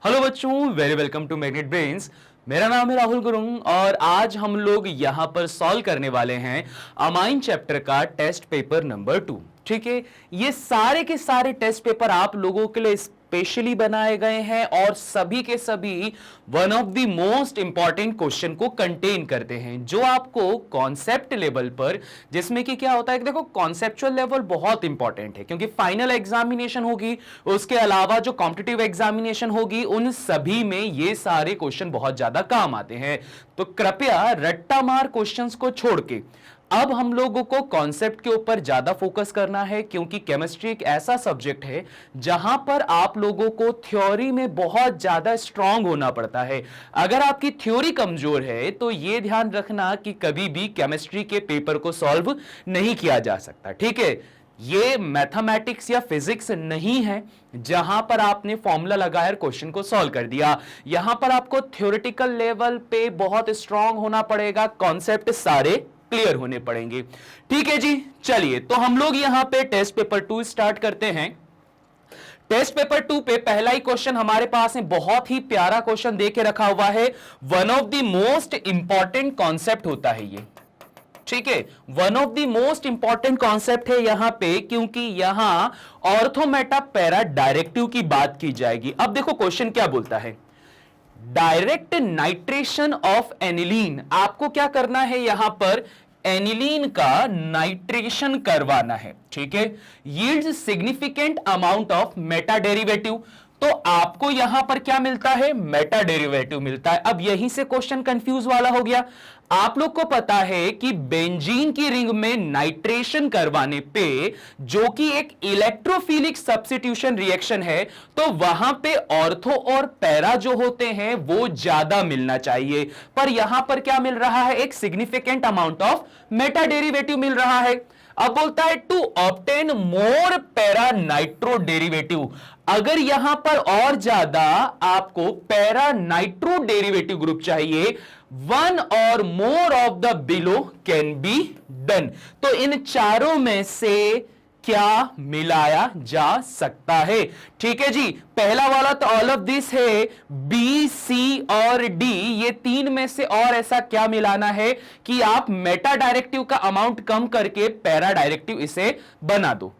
Hello बच्चों, very welcome to Magnet Brains. मेरा नाम है राहुल गुरुंग और आज हम लोग यहां पर सॉल्व करने वाले हैं अमाइन चैप्टर का टेस्ट पेपर नंबर 2। ठीक है, ये सारे के सारे टेस्ट पेपर आप लोगों के लिए स्पेशली बनाए गए हैं और सभी के सभी one of the most important question को कंटेन करते हैं, जो आपको कॉन्सेप्ट लेवल पर, जिसमें कि क्या होता है कि देखो कॉन्सेप्चुअल लेवल बहुत इंपॉर्टेंट है क्योंकि फाइनल एग्जामिनेशन होगी, उसके अलावा जो कॉम्पिटिटिव एग्जामिनेशन होगी, उन सभी में ये सारे क्वेश्चन बहुत ज्यादा काम आते हैं। तो कृपया रट्टा मार क्वेश्चंस को छोड़ के अब हम लोगों को कॉन्सेप्ट के ऊपर ज्यादा फोकस करना है, क्योंकि केमिस्ट्री एक ऐसा सब्जेक्ट है जहां पर आप लोगों को थ्योरी में बहुत ज्यादा स्ट्रांग होना पड़ता है। अगर आपकी थ्योरी कमजोर है तो यह ध्यान रखना कि कभी भी केमिस्ट्री के पेपर को सॉल्व नहीं किया जा सकता। ठीक है, ये मैथमेटिक्स या फिजिक्स नहीं है जहां पर आपने फॉर्मूला लगाया और क्वेश्चन को सॉल्व कर दिया। यहां पर आपको थ्योरेटिकल लेवल पे बहुत स्ट्रांग होना पड़ेगा, कॉन्सेप्ट सारे क्लियर होने पड़ेंगे। ठीक है जी, चलिए तो हम लोग यहां पे टेस्ट पेपर 2 स्टार्ट करते हैं। टेस्ट पेपर 2 पे पहला ही क्वेश्चन हमारे पास है, बहुत ही प्यारा क्वेश्चन दे के रखा हुआ है। One of the most important concept होता है ये। ठीक है, one of the most important concept है यहां पे, क्योंकि यहां ऑर्थोमेटा पैरा डायरेक्टिव की बात की जाएगी। अब देखो क्वेश्चन क्या बोलता है, डायरेक्ट नाइट्रेशन ऑफ एनिलीन। आपको क्या करना है, यहां पर एनिलीन का नाइट्रेशन करवाना है। ठीक है, yields significant amount of meta derivative. तो आपको यहां पर क्या मिलता है, मेटा डेरिवेटिव मिलता है। अब यहीं से क्वेश्चन कंफ्यूज वाला हो गया। आप लोग को पता है कि बेंजीन की रिंग में नाइट्रेशन करवाने पे, जो कि एक इलेक्ट्रोफिलिक सब्स्टिट्यूशन रिएक्शन है, तो वहां पे ऑर्थो और पैरा जो होते हैं वो ज्यादा मिलना चाहिए, पर यहां पर क्या मिल रहा है, एक significant amount of meta derivative मिल रहा है। अब बोलता है to obtain more para nitro derivative. अगर यहां पर और ज्यादा आपको पैरा नाइट्रो डेरिवेटिव ग्रुप चाहिए, वन और more of the below can be done. तो इन चारों में से क्या मिलाया जा सकता है। ठीक है जी, पहला वाला तो ऑल ऑफ दिस है, बी सी और डी, ये तीन में से और ऐसा क्या मिलाना है कि आप मेटा डायरेक्टिव का अमाउंट कम करके पैरा डायरेक्टिव इसे बना दो।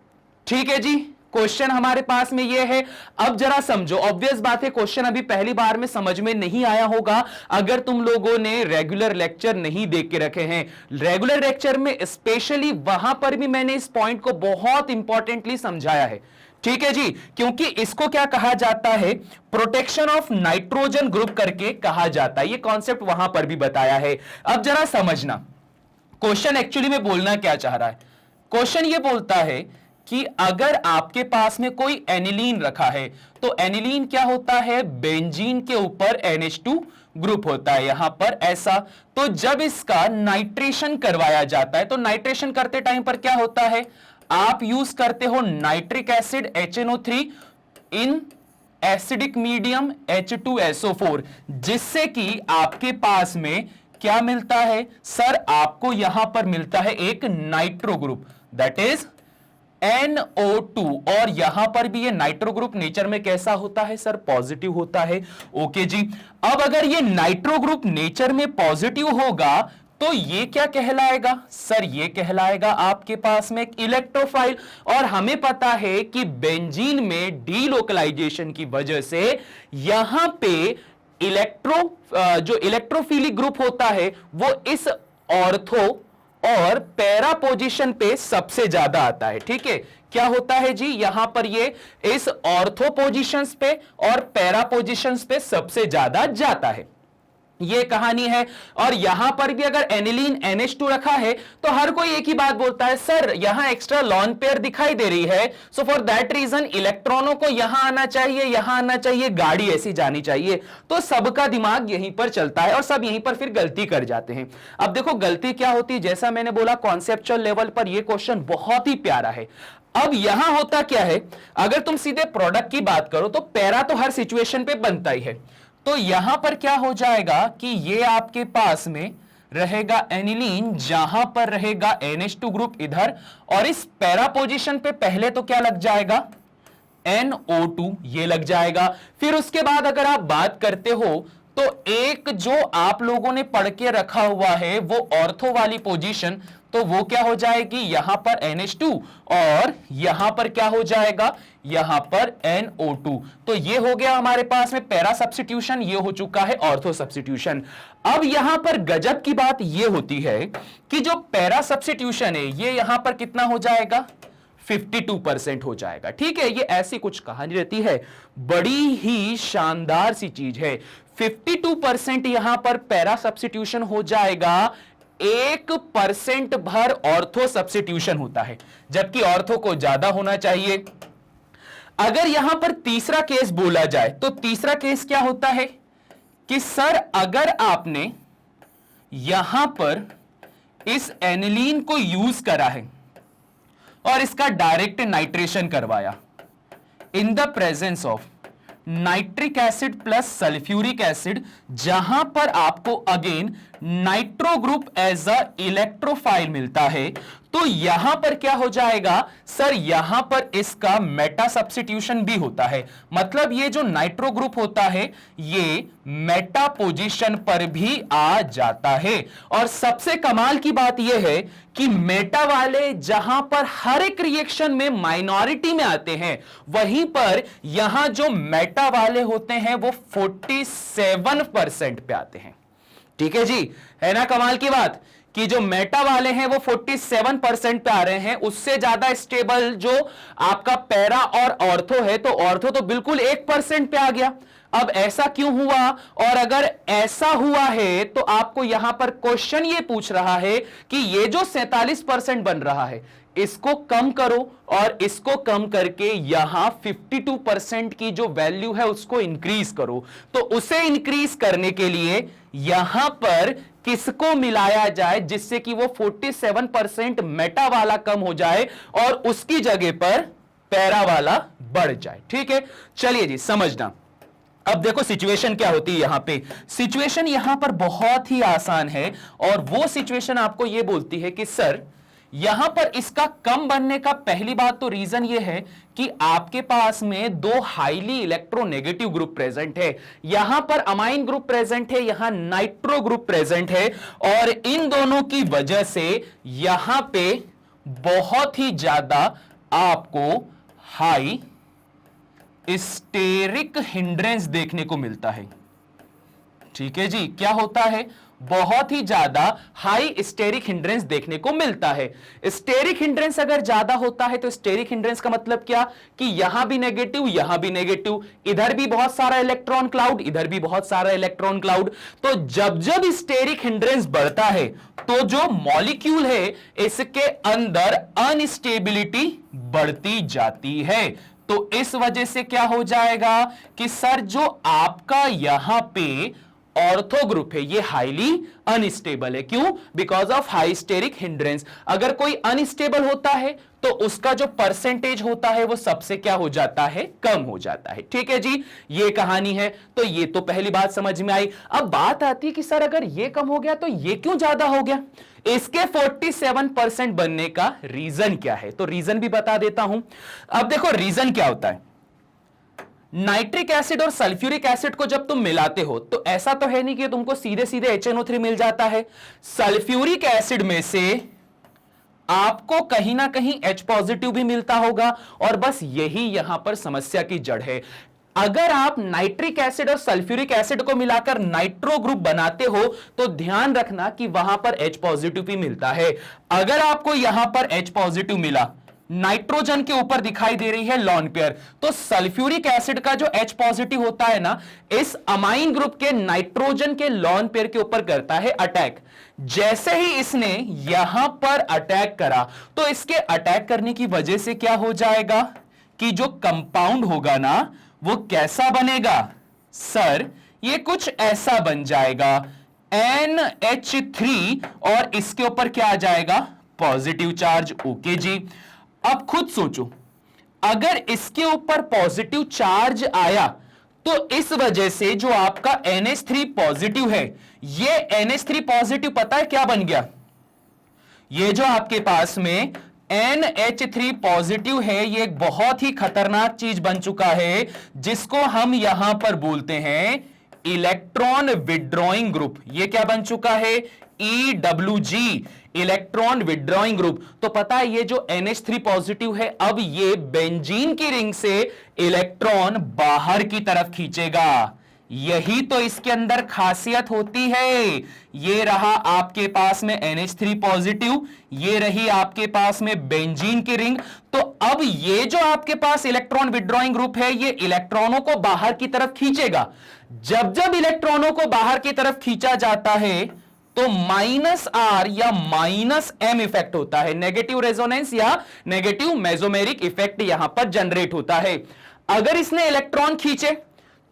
ठीक है जी, क्वेश्चन हमारे पास में ये है। अब जरा समझो, ऑब्वियस बात है क्वेश्चन अभी पहली बार में समझ में नहीं आया होगा अगर तुम लोगों ने रेगुलर लेक्चर नहीं देख के रखे हैं। रेगुलर लेक्चर में स्पेशली वहां पर भी मैंने इस पॉइंट को बहुत इंपॉर्टेंटली समझाया है। ठीक है जी, क्योंकि इसको क्या कहा जाता है, प्रोटेक्शन ऑफ नाइट्रोजन ग्रुप करके कहा जाता है। ये कॉन्सेप्ट वहां पर भी बताया है। अब जरा समझना क्वेश्चन एक्चुअली में बोलना क्या चाह रहा है। क्वेश्चन ये बोलता है कि अगर आपके पास में कोई एनिलीन रखा है, तो एनिलीन क्या होता है, बेंजीन के ऊपर NH2 ग्रुप होता है यहां पर ऐसा। तो जब इसका नाइट्रेशन करवाया जाता है, तो नाइट्रेशन करते टाइम पर क्या होता है, आप यूज करते हो nitric acid HNO3 in acidic medium H2SO4, जिससे कि आपके पास में क्या मिलता है सर, आपको यहां पर मिलता है एक nitro group, that is NO2। और यहां पर भी ये नाइट्रो ग्रुप नेचर में कैसा होता है सर, पॉजिटिव होता है। ओके जी, अब अगर ये नाइट्रो ग्रुप नेचर में पॉजिटिव होगा तो ये क्या कहलाएगा सर, ये कहलाएगा आपके पास में एक इलेक्ट्रोफाइल। और हमें पता है कि बेंजीन में डीलोकलाइजेशन की वजह से यहां पे जो इलेक्ट्रोफिलिक ग्रुप होता है वो इस ऑर्थो और पैरा पोजीशन पे सबसे ज्यादा आता है। ठीक है, क्या होता है जी, यहां पर ये इस ऑर्थो पोजीशंस पे और पैरा पोजीशंस पे सबसे ज्यादा जाता है। ये कहानी है। और यहां पर भी अगर एनिलीन NH2 रखा है तो हर कोई एक ही बात बोलता है, सर यहां एक्स्ट्रा लॉन पेयर दिखाई दे रही है, सो फॉर दैट रीजन इलेक्ट्रॉनों को यहां आना चाहिए, यहां आना चाहिए, गाड़ी ऐसी जानी चाहिए। तो सबका दिमाग यहीं पर चलता है और सब यहीं पर फिर गलती कर जाते हैं। अब देखो गलती क्या होती है, जैसा मैंने बोला कॉन्सेप्चुअल लेवल पर यह क्वेश्चन बहुत ही प्यारा है। अब यहां होता क्या है, अगर तुम सीधे प्रोडक्ट की बात करो तो पैरा तो हर सिचुएशन पे बनता ही है। तो यहां पर क्या हो जाएगा कि ये आपके पास में रहेगा एनिलीन, जहां पर रहेगा NH2 ग्रुप इधर, और इस पैरा पोजीशन पे पहले तो क्या लग जाएगा, NO2 ये लग जाएगा। फिर उसके बाद अगर आप बात करते हो तो एक जो आप लोगों ने पढ़ के रखा हुआ है वो ऑर्थो वाली पोजीशन, तो वो क्या हो जाएगी, यहां पर NH2 और यहां पर क्या हो जाएगा, यहां पर NO2। तो ये हो गया हमारे पास में पैरा सब्स्टिट्यूशन, ये हो चुका है ऑर्थो सब्स्टिट्यूशन। अब यहां पर गजब की बात ये होती है कि जो पैरा सब्स्टिट्यूशन है ये यहां पर कितना हो जाएगा, 52% हो जाएगा। ठीक है, ये ऐसी कुछ कहानी रहती है, बड़ी ही शानदार सी चीज है। 52% यहां पर पैरा सब्स्टिट्यूशन हो जाएगा, 1% भर ऑर्थो सब्स्टिट्यूशन होता है, जबकि ऑर्थो को ज्यादा होना चाहिए। अगर यहां पर तीसरा केस बोला जाए तो तीसरा केस क्या होता है कि सर अगर आपने यहां पर इस एनिलीन को यूज करा है और इसका डायरेक्ट नाइट्रेशन करवाया in the presence of nitric acid plus sulphuric acid, जहां पर आपको again nitro group as a electrophile मिलता है, तो यहां पर क्या हो जाएगा सर, यहां पर इसका मेटा सब्स्टिट्यूशन भी होता है। मतलब ये जो नाइट्रो ग्रुप होता है ये मेटा पोजीशन पर भी आ जाता है। और सबसे कमाल की बात यह है कि मेटा वाले जहां पर हर एक रिएक्शन में माइनॉरिटी में आते हैं, वहीं पर यहां जो मेटा वाले होते हैं वो 47% पे आते हैं। ठीक है जी, है ना कमाल की बात कि जो मेटा वाले हैं वो 47% पे आ रहे हैं। उससे ज्यादा स्टेबल जो आपका पैरा और ऑर्थो है, तो ऑर्थो तो बिल्कुल 1% पे आ गया। अब ऐसा क्यों हुआ, और अगर ऐसा हुआ है तो आपको यहां पर क्वेश्चन ये पूछ रहा है कि ये जो 47% बन रहा है इसको कम करो और इसको कम करके यहां 52% की जो वैल्यू है उसको इंक्रीज करो। तो उसे इंक्रीज करने के लिए यहां पर किसको मिलाया जाए जिससे कि वो 47% मेटा वाला कम हो जाए और उसकी जगह पर पैरा वाला बढ़ जाए। ठीक है, चलिए जी समझना। अब देखो सिचुएशन क्या होती है यहां पे। सिचुएशन यहां पर बहुत ही आसान है और वो सिचुएशन आपको यह बोलती है कि सर यहां पर इसका कम बनने का पहली बात तो रीजन ये है कि आपके पास में दो हाईली इलेक्ट्रोनेगेटिव ग्रुप प्रेजेंट है। यहां पर अमाइन ग्रुप प्रेजेंट है, यहां नाइट्रो ग्रुप प्रेजेंट है, और इन दोनों की वजह से यहां पे बहुत ही ज्यादा आपको हाई स्टेरिक हिंड्रेंस देखने को मिलता है। ठीक है जी, क्या होता है, बहुत ही ज्यादा हाई स्टेरिक हिंड्रेंस देखने को मिलता है। स्टेरिक हिंड्रेंस अगर ज्यादा होता है तो स्टेरिक हिंड्रेंस का मतलब क्या कि यहां भी नेगेटिव, यहां भी नेगेटिव, इधर भी बहुत सारा इलेक्ट्रॉन क्लाउड, इधर भी बहुत सारा इलेक्ट्रॉन क्लाउड। तो जब जब स्टेरिक हिंड्रेंस बढ़ता है तो जो मॉलिक्यूल है इसके अंदर अनस्टेबिलिटी बढ़ती जाती है। तो इस वजह से क्या हो जाएगा कि सर जो आपका यहां पे ऑर्थो ग्रुप है ये हाईली अनस्टेबल है। क्यों? Because of high steric hindrance. अगर कोई अनस्टेबल होता है तो उसका जो परसेंटेज होता है वो सबसे क्या हो जाता है, कम हो जाता है। ठीक है जी, ये कहानी है। तो ये तो पहली बात समझ में आई। अब बात आती है कि सर अगर ये कम हो गया तो ये क्यों ज्यादा हो गया। इसके 47% बनने का रीजन क्या है, तो रीजन भी बता देता हूं। अब देखो रीजन क्या होता है, नाइट्रिक एसिड और सल्फ्यूरिक एसिड को जब तुम मिलाते हो तो ऐसा तो है नहीं कि तुमको सीधे सीधे HNO3 मिल जाता है। सल्फ्यूरिक एसिड में से आपको कहीं ना कहीं H पॉजिटिव भी मिलता होगा, और बस यही यहां पर समस्या की जड़ है। अगर आप नाइट्रिक एसिड और सल्फ्यूरिक एसिड को मिलाकर नाइट्रो ग्रुप बनाते हो तो ध्यान रखना कि वहां पर H पॉजिटिव भी मिलता है। अगर आपको यहां पर H पॉजिटिव मिला, नाइट्रोजन के ऊपर दिखाई दे रही है लॉन पेयर, तो सल्फ्यूरिक एसिड का जो H पॉजिटिव होता है ना, इस अमाइन ग्रुप के नाइट्रोजन के लॉन पेयर के ऊपर करता है अटैक। जैसे ही इसने यहां पर अटैक करा तो इसके अटैक करने की वजह से क्या हो जाएगा कि जो कंपाउंड होगा ना वो कैसा बनेगा सर, ये कुछ ऐसा बन जाएगा NH3, और इसके ऊपर क्या आ जाएगा, पॉजिटिव चार्ज। ओके जी, अब खुद सोचो, अगर इसके ऊपर पॉजिटिव चार्ज आया तो इस वजह से जो आपका NH3 पॉजिटिव है, ये NH3 पॉजिटिव पता है क्या बन गया, ये जो आपके पास में NH3 पॉजिटिव है, ये एक बहुत ही खतरनाक चीज बन चुका है जिसको हम यहां पर बोलते हैं इलेक्ट्रॉन विड्रॉइंग ग्रुप। ये क्या बन चुका है? EWG, electron withdrawing group. तो पता है ये जो NH3 पॉजिटिव है, अब ये बेंजीन की रिंग से इलेक्ट्रॉन बाहर की तरफ खींचेगा। यही तो इसके अंदर खासियत होती है। ये रहा आपके पास में NH3 पॉजिटिव, ये रही आपके पास में बेंजीन की रिंग। तो अब ये जो आपके पास इलेक्ट्रॉन विड्रॉइंग ग्रुप है, ये इलेक्ट्रॉनों को बाहर की तरफ खींचेगा। जब जब इलेक्ट्रॉनों को बाहर की तरफ खींचा जाता है तो -R या -M इफेक्ट होता है, नेगेटिव रेजोनेंस या नेगेटिव मेसोमेरिक इफेक्ट यहां पर जनरेट होता है। अगर इसने इलेक्ट्रॉन खींचे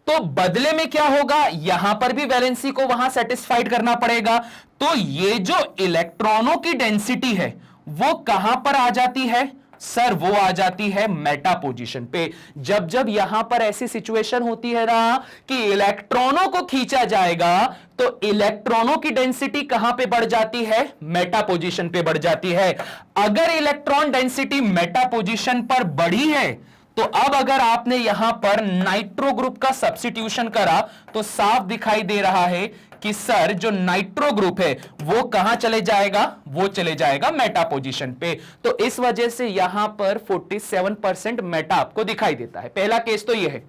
तो बदले में क्या होगा? यहां पर भी वैलेंसी को वहां सेटिस्फाइड करना पड़ेगा। तो ये जो इलेक्ट्रॉनों की डेंसिटी है वो कहां पर आ जाती है सर? वो आ जाती है मेटा पोजीशन पे। जब जब यहां पर ऐसी सिचुएशन होती है ना कि इलेक्ट्रॉनों को खींचा जाएगा तो इलेक्ट्रॉनों की डेंसिटी कहां पे बढ़ जाती है? मेटा पोजीशन पे बढ़ जाती है। अगर इलेक्ट्रॉन डेंसिटी मेटा पोजीशन पर बढ़ी है तो अब अगर आपने यहां पर नाइट्रो ग्रुप का सब्स्टिट्यूशन करा तो साफ दिखाई दे रहा है कि सर जो नाइट्रो ग्रुप है वो कहां चले जाएगा? वो चले जाएगा मेटा पोजीशन पे। तो इस वजह से यहां पर 47% मेटा आपको दिखाई देता है। पहला केस तो ये है,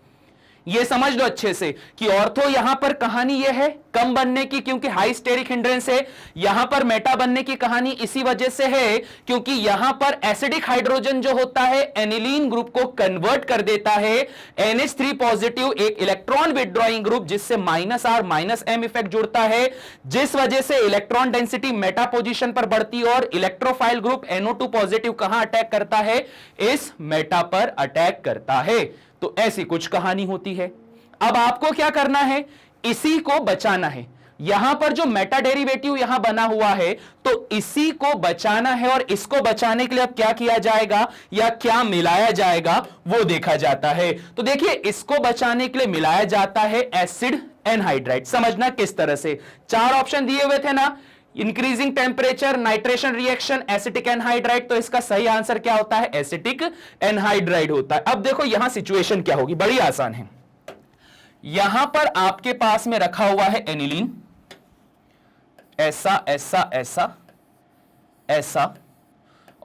ये समझ लो अच्छे से कि ऑर्थो यहां पर कहानी ये है कम बनने की, क्योंकि हाई स्टेरिक हिंड्रेंस है। यहां पर मेटा बनने की कहानी इसी वजह से है क्योंकि यहां पर एसिडिक हाइड्रोजन जो होता है एनिलीन ग्रुप को कन्वर्ट कर देता है NH3 पॉजिटिव, एक इलेक्ट्रॉन विड्रॉइंग ग्रुप जिससे -R -M इफेक्ट जुड़ता है, जिस वजह से इलेक्ट्रॉन डेंसिटी मेटा पोजीशन पर बढ़ती और इलेक्ट्रोफाइल ग्रुप NO2 पॉजिटिव कहां अटैक करता है? इस मेटा पर अटैक करता है। तो ऐसी कुछ कहानी होती है। अब आपको क्या करना है? इसी को बचाना है। यहां पर जो मेटा डेरिवेटिव यहां बना हुआ है तो इसी को बचाना है, और इसको बचाने के लिए अब क्या किया जाएगा या क्या मिलाया जाएगा वो देखा जाता है। तो देखिए, इसको बचाने के लिए मिलाया जाता है एसिड एनहाइड्राइड। समझना किस तरह से, 4 ऑप्शन दिए हुए थे ना, increasing temperature, nitration reaction, acetic anhydride. तो इसका सही आंसर क्या होता है? एसिटिक एनहाइड्राइड होता है। अब देखो यहां सिचुएशन क्या होगी, बड़ी आसान है। यहां पर आपके पास में रखा हुआ है एनिलीन, ऐसा ऐसा ऐसा ऐसा,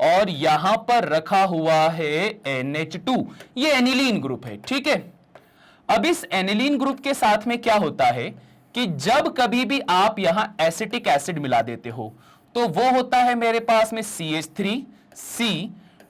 और यहां पर रखा हुआ है NH2, ये एनिलीन ग्रुप है, ठीक है। अब इस एनिलीन ग्रुप के साथ में क्या होता है कि जब कभी भी आप यहां एसिटिक एसिड मिला देते हो तो वो होता है मेरे पास में CH3, C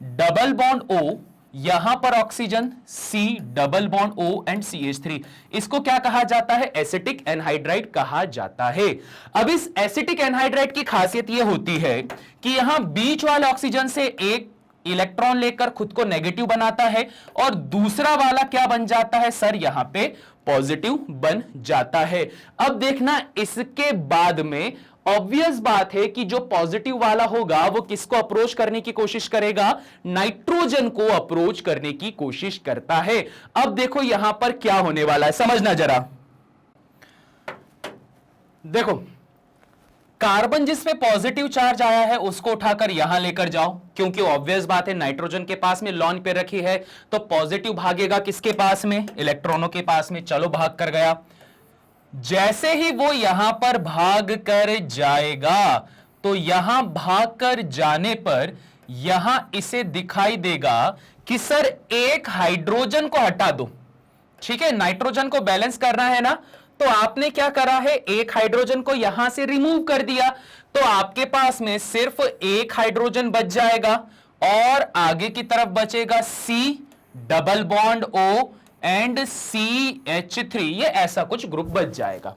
double bond O, यहां पर oxygen, C double bond O and CH3। इसको क्या कहा जाता है? एसिटिक एनहाइड्राइड कहा जाता है। अब इस एसिटिक एनहाइड्राइड की खासियत यह होती है कि यहां बीच वाले ऑक्सीजन से एक इलेक्ट्रॉन लेकर खुद को नेगेटिव बनाता है और दूसरा वाला क्या बन जाता है सर? यहां पे पॉजिटिव बन जाता है। अब देखना, इसके बाद में ऑब्वियस बात है कि जो पॉजिटिव वाला होगा वो किसको अप्रोच करने की कोशिश करेगा? नाइट्रोजन को अप्रोच करने की कोशिश करता है। अब देखो यहां पर क्या होने वाला है, समझना जरा। देखो, कार्बन जिसमें पॉजिटिव चार्ज आया है उसको उठाकर यहां लेकर जाओ, क्योंकि ऑब्वियस बात है नाइट्रोजन के पास में लॉन पे रखी है तो पॉजिटिव भागेगा किसके पास में? इलेक्ट्रॉनों के पास में। चलो भाग कर गया। जैसे ही वो यहां पर भाग कर जाएगा तो यहां भाग कर जाने पर यहां इसे दिखाई देगा कि सर एक हाइड्रोजन को हटा दो, ठीक है। नाइट्रोजन को बैलेंस करना है ना, तो आपने क्या करा है? एक हाइड्रोजन को यहां से रिमूव कर दिया, तो आपके पास में सिर्फ एक हाइड्रोजन बच जाएगा और आगे की तरफ बचेगा C double bond O and CH3, ये ऐसा कुछ ग्रुप बच जाएगा।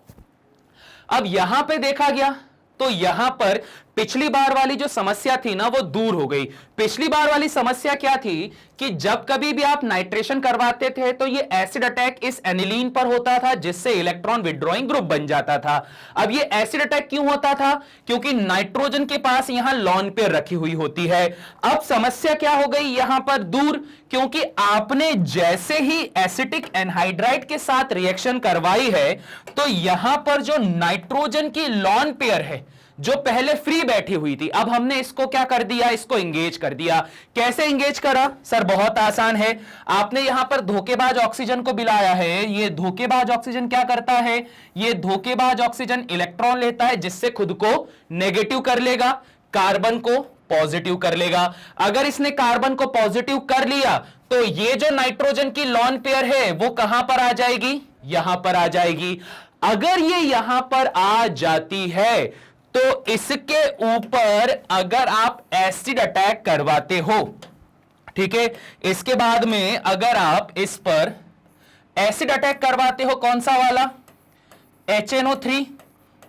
अब यहां पे देखा गया तो यहां पर पिछली बार वाली जो समस्या थी ना वो दूर हो गई। पिछली बार वाली समस्या क्या थी कि जब कभी भी आप नाइट्रेशन करवाते थे तो ये एसिड अटैक इस एनिलीन पर होता था जिससे इलेक्ट्रॉन विड्रॉइंग ग्रुप बन जाता था। अब ये एसिड अटैक क्यों होता था? क्योंकि नाइट्रोजन के पास यहां लॉन पेयर रखी हुई होती है। अब समस्या क्या हो गई यहां पर? दूर, क्योंकि आपने जैसे ही एसिटिक एनहाइड्राइड के साथ रिएक्शन करवाई है तो यहां पर जो नाइट्रोजन की लॉन पेयर है जो पहले फ्री बैठी हुई थी, अब हमने इसको क्या कर दिया, इसको इंगेज कर दिया। कैसे इंगेज करा सर? बहुत आसान है। आपने यहां पर धोखेबाज ऑक्सीजन को मिलाया है। ये धोखेबाज ऑक्सीजन क्या करता है, ये धोखेबाज ऑक्सीजन इलेक्ट्रॉन लेता है, जिससे खुद को नेगेटिव कर लेगा, कार्बन को पॉजिटिव कर लेगा। अगर इसने कार्बन को पॉजिटिव कर लिया तो ये जो नाइट्रोजन की लॉन पेयर है वो कहां पर आ जाएगी, यहां पर आ जाएगी। अगर ये यहां पर आ जाती है तो इसके ऊपर अगर आप एसिड अटैक करवाते हो, ठीक है, इसके बाद में अगर आप इस पर एसिड अटैक करवाते हो, कौन सा वाला, HNO3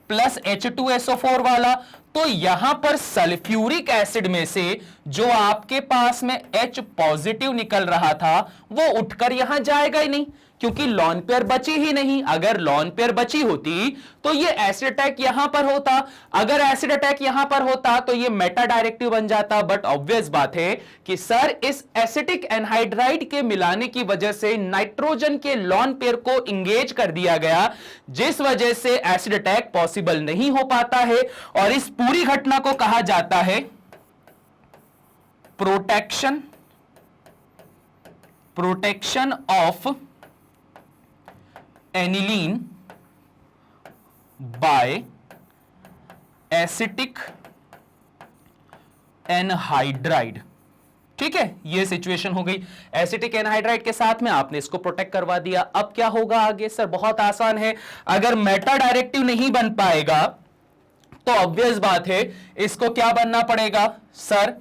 प्लस H2SO4 वाला, तो यहां पर सल्फ्यूरिक एसिड में से जो आपके पास में H पॉजिटिव निकल रहा था वो उठकर यहां जाएगा ही नहीं, क्योंकि लॉन पेयर बची ही नहीं। अगर लॉन पेयर बची होती तो ये एसिड अटैक यहां पर होता। अगर एसिड अटैक यहां पर होता तो ये मेटा डायरेक्टिव बन जाता। बट ऑब्वियस बात है कि सर इस एसिटिक एनहाइड्राइड के मिलाने की वजह से नाइट्रोजन के लॉन पेयर को इंगेज कर दिया गया, जिस वजह से एसिड अटैक पॉसिबल नहीं हो पाता है। और इस पूरी घटना को कहा जाता है protection of aniline by acetic anhydride. ठीक है, यह सिचुएशन हो गई। एसिटिक एनहाइड्राइड के साथ में आपने इसको प्रोटेक्ट करवा दिया। अब क्या होगा आगे सर? बहुत आसान है। अगर मेटा डायरेक्टिव नहीं बन पाएगा तो ऑब्वियस बात है इसको क्या बनना पड़ेगा सर?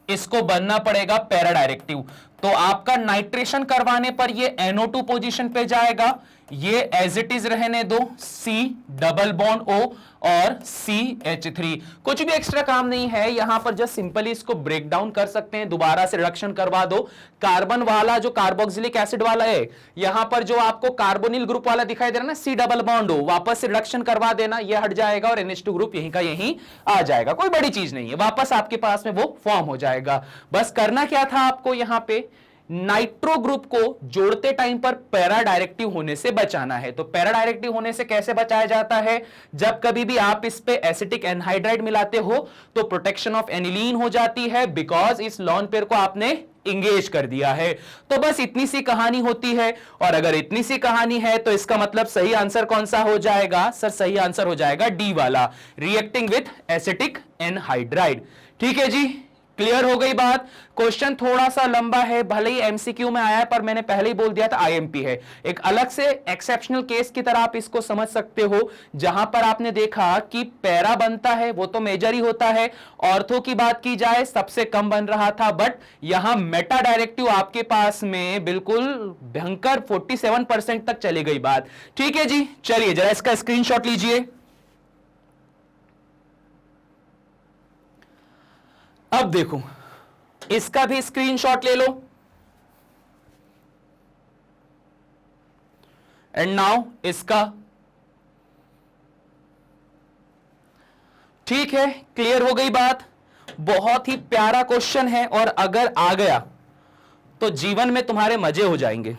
इसको बनना पड़ेगा पैरा डायरेक्टिव। तो आपका नाइट्रेशन करवाने पर ये NO2 पोजीशन पे जाएगा, ये एज इट इज रहने दो, C डबल बॉन्ड O और CH3। कुछ भी एक्स्ट्रा काम नहीं है यहां पर, जस्ट सिंपली इसको ब्रेक डाउन कर सकते हैं, दोबारा से रिडक्शन करवा दो। कार्बन वाला जो कार्बोक्सिलिक एसिड वाला है, यहां पर जो आपको कार्बोनिल ग्रुप वाला दिखाई दे रहा है ना, C डबल बॉन्ड O, वापस से रिडक्शन करवा देना, ये हट जाएगा और NH2 ग्रुप यहीं का यहीं आ जाएगा। कोई बड़ी चीज नहीं है, वापस आपके पास में वो फॉर्म हो जाएगा। बस करना क्या था आपको, यहां पे नाइट्रो ग्रुप को जोड़ते टाइम पर पैरा डायरेक्टिव होने से बचाना है। तो पैरा डायरेक्टिव होने से कैसे बचाया जाता है? जब कभी भी आप इस पे एसिटिक एनहाइड्राइड मिलाते हो तो प्रोटेक्शन ऑफ एनिलीन हो जाती है, बिकॉज इस लॉन पेयर को आपने इंगेज कर दिया है। तो बस इतनी सी कहानी होती है। और अगर इतनी सी कहानी है तो इसका मतलब सही आंसर कौन सा हो जाएगा सर? सही आंसर हो जाएगा डी वाला, रिएक्टिंग विथ एसिटिक एनहाइड्राइड। ठीक है जी, क्लियर हो गई बात। क्वेश्चन थोड़ा सा लंबा है, भले ही एमसीक्यू में आया है, पर मैंने पहले ही बोल दिया था आईएमपी है। एक अलग से एक्सेप्शनल केस की तरह आप इसको समझ सकते हो, जहां पर आपने देखा कि पैरा बनता है वो तो मेजर ही होता है। ऑर्थो की बात की जाए सबसे कम बन रहा था, बट यहां मेटा डायरेक्टिव आपके पास में बिल्कुल भयंकर 47% तक चली गई बात। ठीक है जी, चलिए जरा इसका स्क्रीनशॉट लीजिए। अब देखो, इसका भी स्क्रीनशॉट ले लो। एंड नाउ इसका। ठीक है, क्लियर हो गई बात। बहुत ही प्यारा क्वेश्चन है, और अगर आ गया तो जीवन में तुम्हारे मजे हो जाएंगे,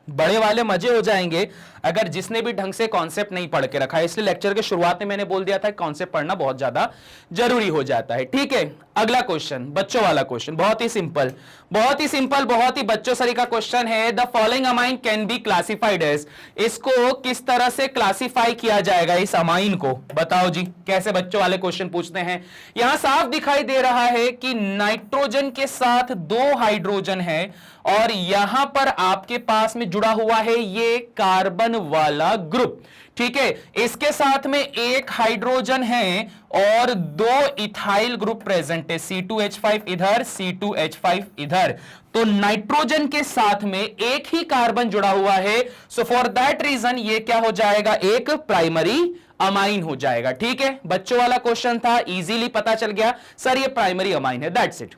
बड़े वाले मजे हो जाएंगे, अगर जिसने भी ढंग से कॉन्सेप्ट नहीं पढ़ के रखा है। इसलिए लेक्चर के शुरुआत में मैंने बोल दिया था कॉन्सेप्ट पढ़ना बहुत ज्यादा जरूरी हो जाता है। ठीक है, अगला क्वेश्चन, बच्चों वाला क्वेश्चन, बहुत ही सिंपल, बहुत ही सिंपल, बहुत ही बच्चों सरी का क्वेश्चन है। The following amine can be classified as, इसको किस तरह से क्लासिफाई किया जाएगा इस अमाइन को? बताओ जी, कैसे बच्चों वाले क्वेश्चन पूछते हैं। यहां साफ दिखाई दे रहा है कि नाइट्रोजन के साथ 2 हाइड्रोजन है, और यहां पर आपके पास में जुड़ा हुआ है ये कार्बन वाला ग्रुप। ठीक है, इसके साथ में एक हाइड्रोजन है और 2 इथाइल ग्रुप प्रेजेंट है, C2H5 इधर, C2H5 इधर। तो नाइट्रोजन के साथ में एक ही कार्बन जुड़ा हुआ है, सो फॉर दैट रीजन ये क्या हो जाएगा? एक प्राइमरी अमाइन हो जाएगा। ठीक है, बच्चों वाला क्वेश्चन था, इजीली पता चल गया सर ये प्राइमरी अमाइन है, दैट्स इट।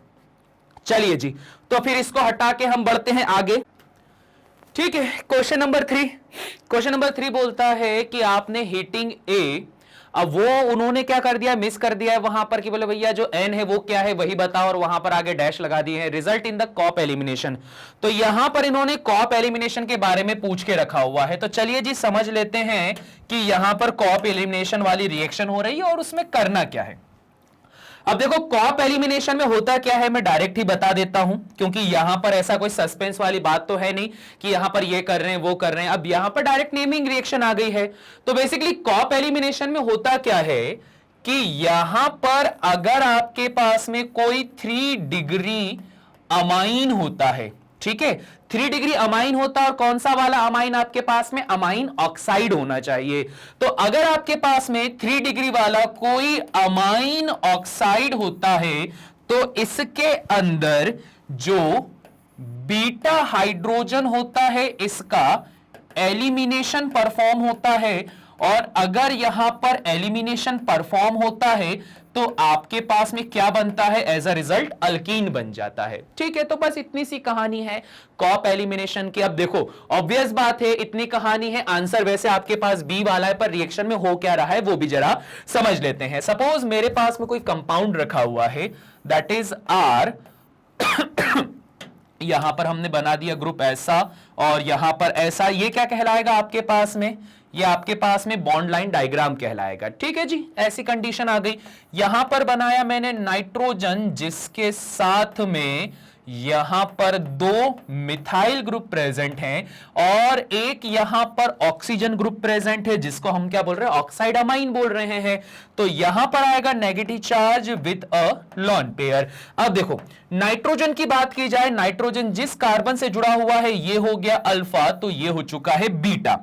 चलिए जी, तो फिर इसको हटा के हम बढ़ते हैं आगे। ठीक है, क्वेश्चन नंबर 3 बोलता है कि आपने हीटिंग ए अब वो उन्होंने क्या कर दिया, मिस कर दिया है वहां पर कि बोले भैया जो n है वो क्या है वही बताओ, और वहां पर आगे डैश लगा दिए हैं, result in the Cope elimination. तो यहां पर इन्होंने कॉप एलिमिनेशन के बारे में पूछ के रखा हुआ है। तो चलिए जी समझ लेते हैं कि यहां पर कॉप एलिमिनेशन वाली रिएक्शन हो रही है और उसमें करना क्या है। अब देखो कॉप एलिमिनेशन में होता क्या है, मैं डायरेक्ट ही बता देता हूं, क्योंकि यहां पर ऐसा कोई सस्पेंस वाली बात तो है नहीं कि यहां पर ये कर रहे हैं वो कर रहे हैं। अब यहां पर डायरेक्ट नेमिंग रिएक्शन आ गई है। तो बेसिकली कॉप एलिमिनेशन में होता क्या है कि यहां पर अगर आपके पास में कोई 3 डिग्री अमाइन होता है, ठीक है, 3 डिग्री अमाइन होता है, और कौन सा वाला अमाइन आपके पास में, अमाइन ऑक्साइड होना चाहिए। तो अगर आपके पास में 3 डिग्री वाला कोई अमाइन ऑक्साइड होता है तो इसके अंदर जो बीटा हाइड्रोजन होता है इसका एलिमिनेशन परफॉर्म होता है, और अगर यहां पर एलिमिनेशन परफॉर्म होता है तो आपके पास में क्या बनता है, एज अ रिजल्ट अल्कीन बन जाता है। ठीक है, तो बस इतनी सी कहानी है कॉप एलिमिनेशन की। अब देखो ऑब्वियस बात है, इतनी कहानी है, आंसर वैसे आपके पास बी वाला है, पर रिएक्शन में हो क्या रहा है वो भी जरा समझ लेते हैं। सपोज मेरे पास में कोई कंपाउंड रखा हुआ है, दैट इज आर यहां पर हमने बना दिया ग्रुप ऐसा, और यहां पर ऐसा, ये क्या कहलाएगा आपके पास में, ये आपके पास में बॉन्ड लाइन डायग्राम कहलाएगा। ठीक है जी, ऐसी कंडीशन आ गई। यहां पर बनाया मैंने नाइट्रोजन जिसके साथ में यहां पर 2 मिथाइल ग्रुप प्रेजेंट हैं, और एक यहां पर ऑक्सीजन ग्रुप प्रेजेंट है जिसको हम क्या बोल रहे हैं, ऑक्साइड अमाइन बोल रहे हैं। तो यहां पर आएगा negative charge with a lone pair. अब देखो नाइट्रोजन की बात की जाए, नाइट्रोजन जिस कार्बन से जुड़ा हुआ है ये हो गया अल्फा, तो ये हो चुका है बीटा।